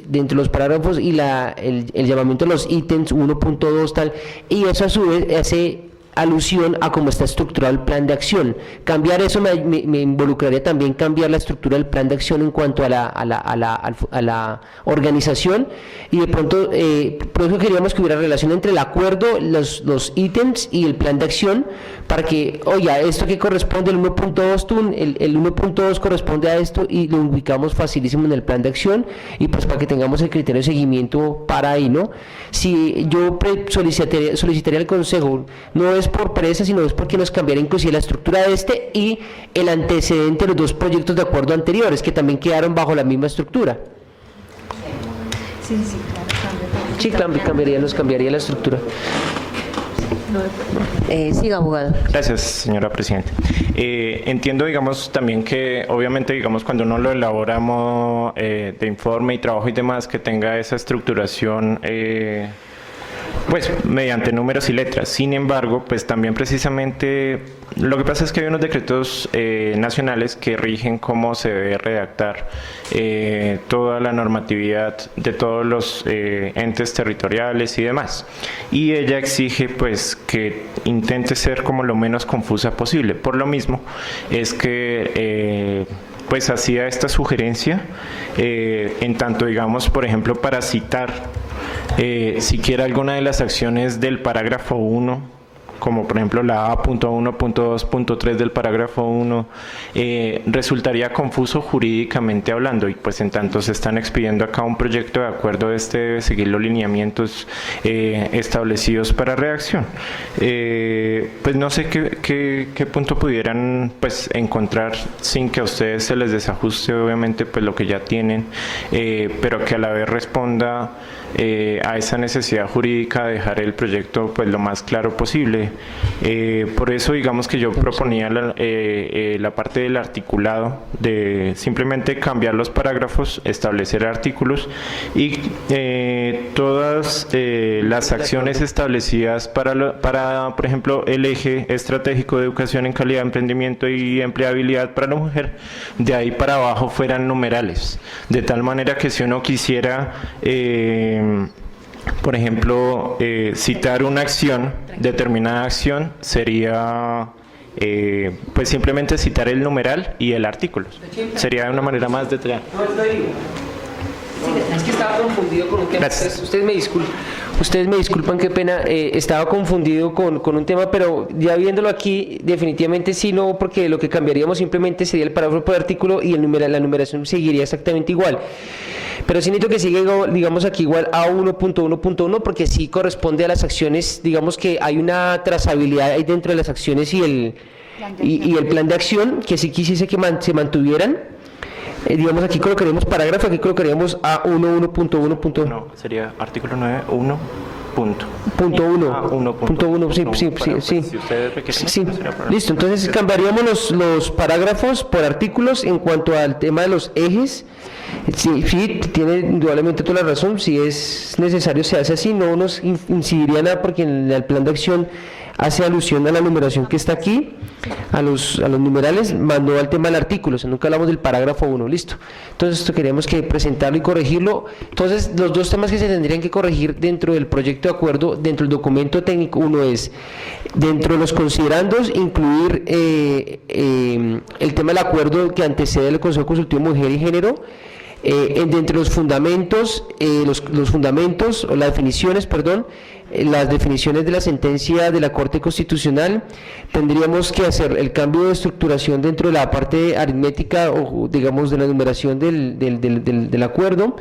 dentro de los parágrafos y el llamamiento a los ítems 1.2 tal, y eso a su vez hace alusión a cómo está estructurado el plan de acción. Cambiar eso me involucraría también cambiar la estructura del plan de acción en cuanto a la organización, y de pronto por eso queríamos que hubiera relación entre el acuerdo, los ítems y el plan de acción, para que, oye, esto que corresponde el 1.2, el 1.2 corresponde a esto y lo ubicamos facilísimo en el plan de acción, y pues para que tengamos el criterio de seguimiento para ahí, ¿no? Si yo solicitaría al Consejo, no es por pereza, sino es porque nos cambiaría inclusive la estructura de este y el antecedente de los dos proyectos de acuerdo anteriores, que también quedaron bajo la misma estructura. Sí, claro, cambiaría la estructura. Siga, abogado. Gracias, señora presidenta. Entiendo, digamos, también que obviamente, digamos, cuando uno lo elaboramos de informe y trabajo y demás, que tenga esa estructuración pues mediante números y letras. Sin embargo, pues también precisamente lo que pasa es que hay unos decretos nacionales que rigen cómo se debe redactar toda la normatividad de todos los entes territoriales y demás. Y ella exige pues que intente ser como lo menos confusa posible. Por lo mismo es que pues hacía esta sugerencia en tanto, digamos, por ejemplo, para citar siquiera alguna de las acciones del parágrafo 1, como por ejemplo la A.1.2.3 del parágrafo 1, resultaría confuso jurídicamente hablando, y pues en tanto se están expidiendo acá un proyecto de acuerdo, debe seguir los lineamientos establecidos para redacción. Pues no sé qué punto pudieran pues encontrar sin que a ustedes se les desajuste obviamente pues lo que ya tienen, pero que a la vez responda a esa necesidad jurídica de dejar el proyecto pues lo más claro posible. Por eso digamos que yo proponía la parte del articulado, de simplemente cambiar los parágrafos, establecer artículos y todas las acciones establecidas para por ejemplo el eje estratégico de educación en calidad, emprendimiento y empleabilidad para la mujer, de ahí para abajo fueran numerales, de tal manera que si uno quisiera por ejemplo, citar una acción, determinada acción, sería pues simplemente citar el numeral y el artículo. Sería de una manera más detallada. Es que estaba confundido con un tema. Gracias. Ustedes me disculpan, qué pena. Estaba confundido con un tema, pero ya viéndolo aquí, definitivamente sí, no, porque lo que cambiaríamos simplemente sería el parágrafo por artículo y la numeración seguiría exactamente igual. Pero sí necesito que siga, digamos, aquí igual a 1.1.1, porque sí corresponde a las acciones, digamos que hay una trazabilidad ahí dentro de las acciones y el plan de acción, que sí quisiese que se mantuvieran. Digamos, aquí colocaríamos parágrafo, aquí colocaríamos a 1.1.1. No, sería artículo 9, 1. Punto. Punto 1. Ah, 1. Punto 1, sí. Si ustedes requieren, Sí. no será problema. Listo, entonces cambiaríamos los parágrafos por artículos en cuanto al tema de los ejes. Sí, tiene indudablemente toda la razón. Si es necesario, se hace así. No nos incidiría nada porque en el plan de acción hace alusión a la numeración que está aquí, a los numerales, mandó al tema del artículo, o sea, nunca hablamos del parágrafo 1, listo. Entonces esto queríamos que presentarlo y corregirlo. Entonces los dos temas que se tendrían que corregir dentro del proyecto de acuerdo, dentro del documento técnico, uno es, dentro de los considerandos, incluir el tema del acuerdo que antecede el Consejo Consultivo Mujer y Género, entre los fundamentos, los fundamentos o las definiciones, las definiciones de la sentencia de la Corte Constitucional, tendríamos que hacer el cambio de estructuración dentro de la parte aritmética o digamos de la numeración del acuerdo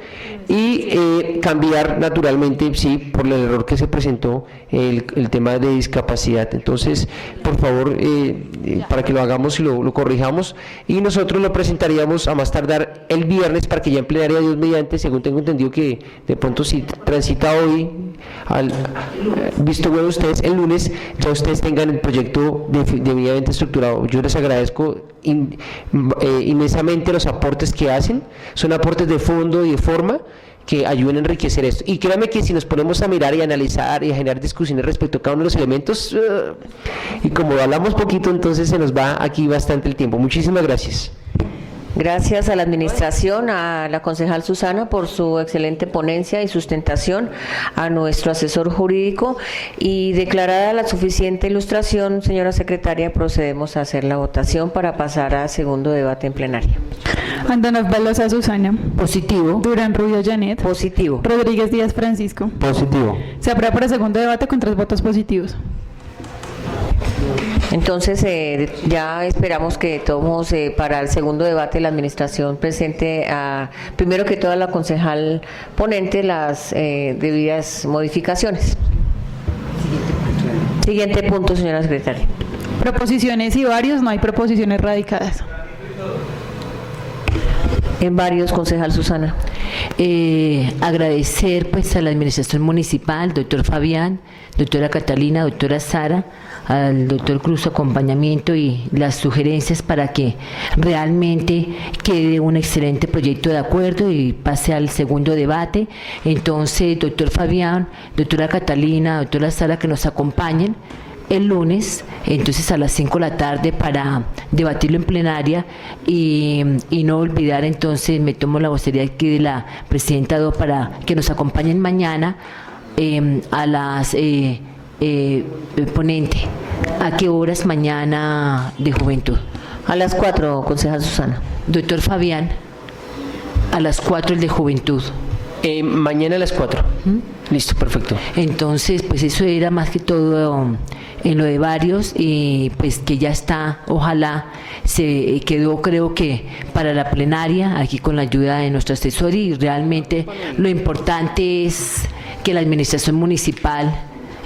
y cambiar naturalmente, sí, por el error que se presentó, el tema de discapacidad. Entonces, por favor, para que lo hagamos y lo corrijamos, y nosotros lo presentaríamos a más tardar el viernes para que ya en plenaria, Dios mediante, según tengo entendido que de pronto si transita hoy, visto bueno ustedes, el lunes ya ustedes tengan el proyecto debidamente estructurado. Yo les agradezco inmensamente los aportes que hacen, son aportes de fondo y de forma que ayuden a enriquecer esto. Y créanme que si nos ponemos a mirar y analizar y a generar discusiones respecto a cada uno de los elementos, y como hablamos poquito, entonces se nos va aquí bastante el tiempo. Muchísimas gracias. Gracias a la administración, a la concejal Susana por su excelente ponencia y sustentación, a nuestro asesor jurídico, y declarada la suficiente ilustración, señora secretaria, procedemos a hacer la votación para pasar a segundo debate en plenaria. Antonov Velosa Susana. Positivo. Durán Rubio Janet. Positivo. Rodríguez Díaz Francisco. Positivo. Se aprueba para segundo debate con 3 votos positivos. Entonces, ya esperamos que todos para el segundo debate la administración presente primero que todo a la concejal ponente las debidas modificaciones. Siguiente punto, señora secretaria. Proposiciones y varios, no hay proposiciones radicadas. En varios, concejal Susana. Agradecer pues a la administración municipal, doctor Fabián, doctora Catalina, doctora Sara, al doctor Cruz su acompañamiento y las sugerencias para que realmente quede un excelente proyecto de acuerdo y pase al segundo debate. Entonces, doctor Fabián, doctora Catalina, doctora Sara, que nos acompañen el lunes, entonces a las 5 de la tarde para debatirlo en plenaria y no olvidar, entonces me tomo la vocería aquí de la presidenta Do para que nos acompañen mañana a las ponente. ¿A qué horas mañana de juventud? A las 4, concejal Susana. Doctor Fabián, a las 4 el de juventud. Mañana a las 4. Listo, perfecto. Entonces, pues eso era más que todo en lo de varios y pues que ya está, ojalá se quedó, creo que para la plenaria, aquí con la ayuda de nuestro asesor, y realmente lo importante es que la administración municipal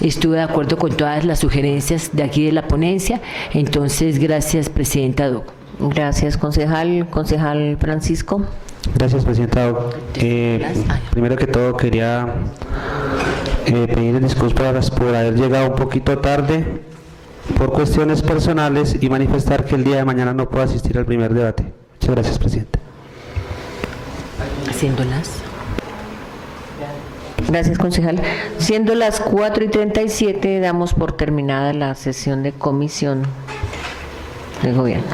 estuvo de acuerdo con todas las sugerencias de aquí de la ponencia. Entonces, gracias, presidenta Doc. Gracias, concejal. Concejal Francisco. Gracias, presidenta. Primero que todo quería pedir disculpas por haber llegado un poquito tarde por cuestiones personales y manifestar que el día de mañana no puedo asistir al primer debate. Muchas gracias, presidenta. Haciéndolas. Gracias, concejal. Siendo las 4:37, damos por terminada la sesión de comisión de gobierno.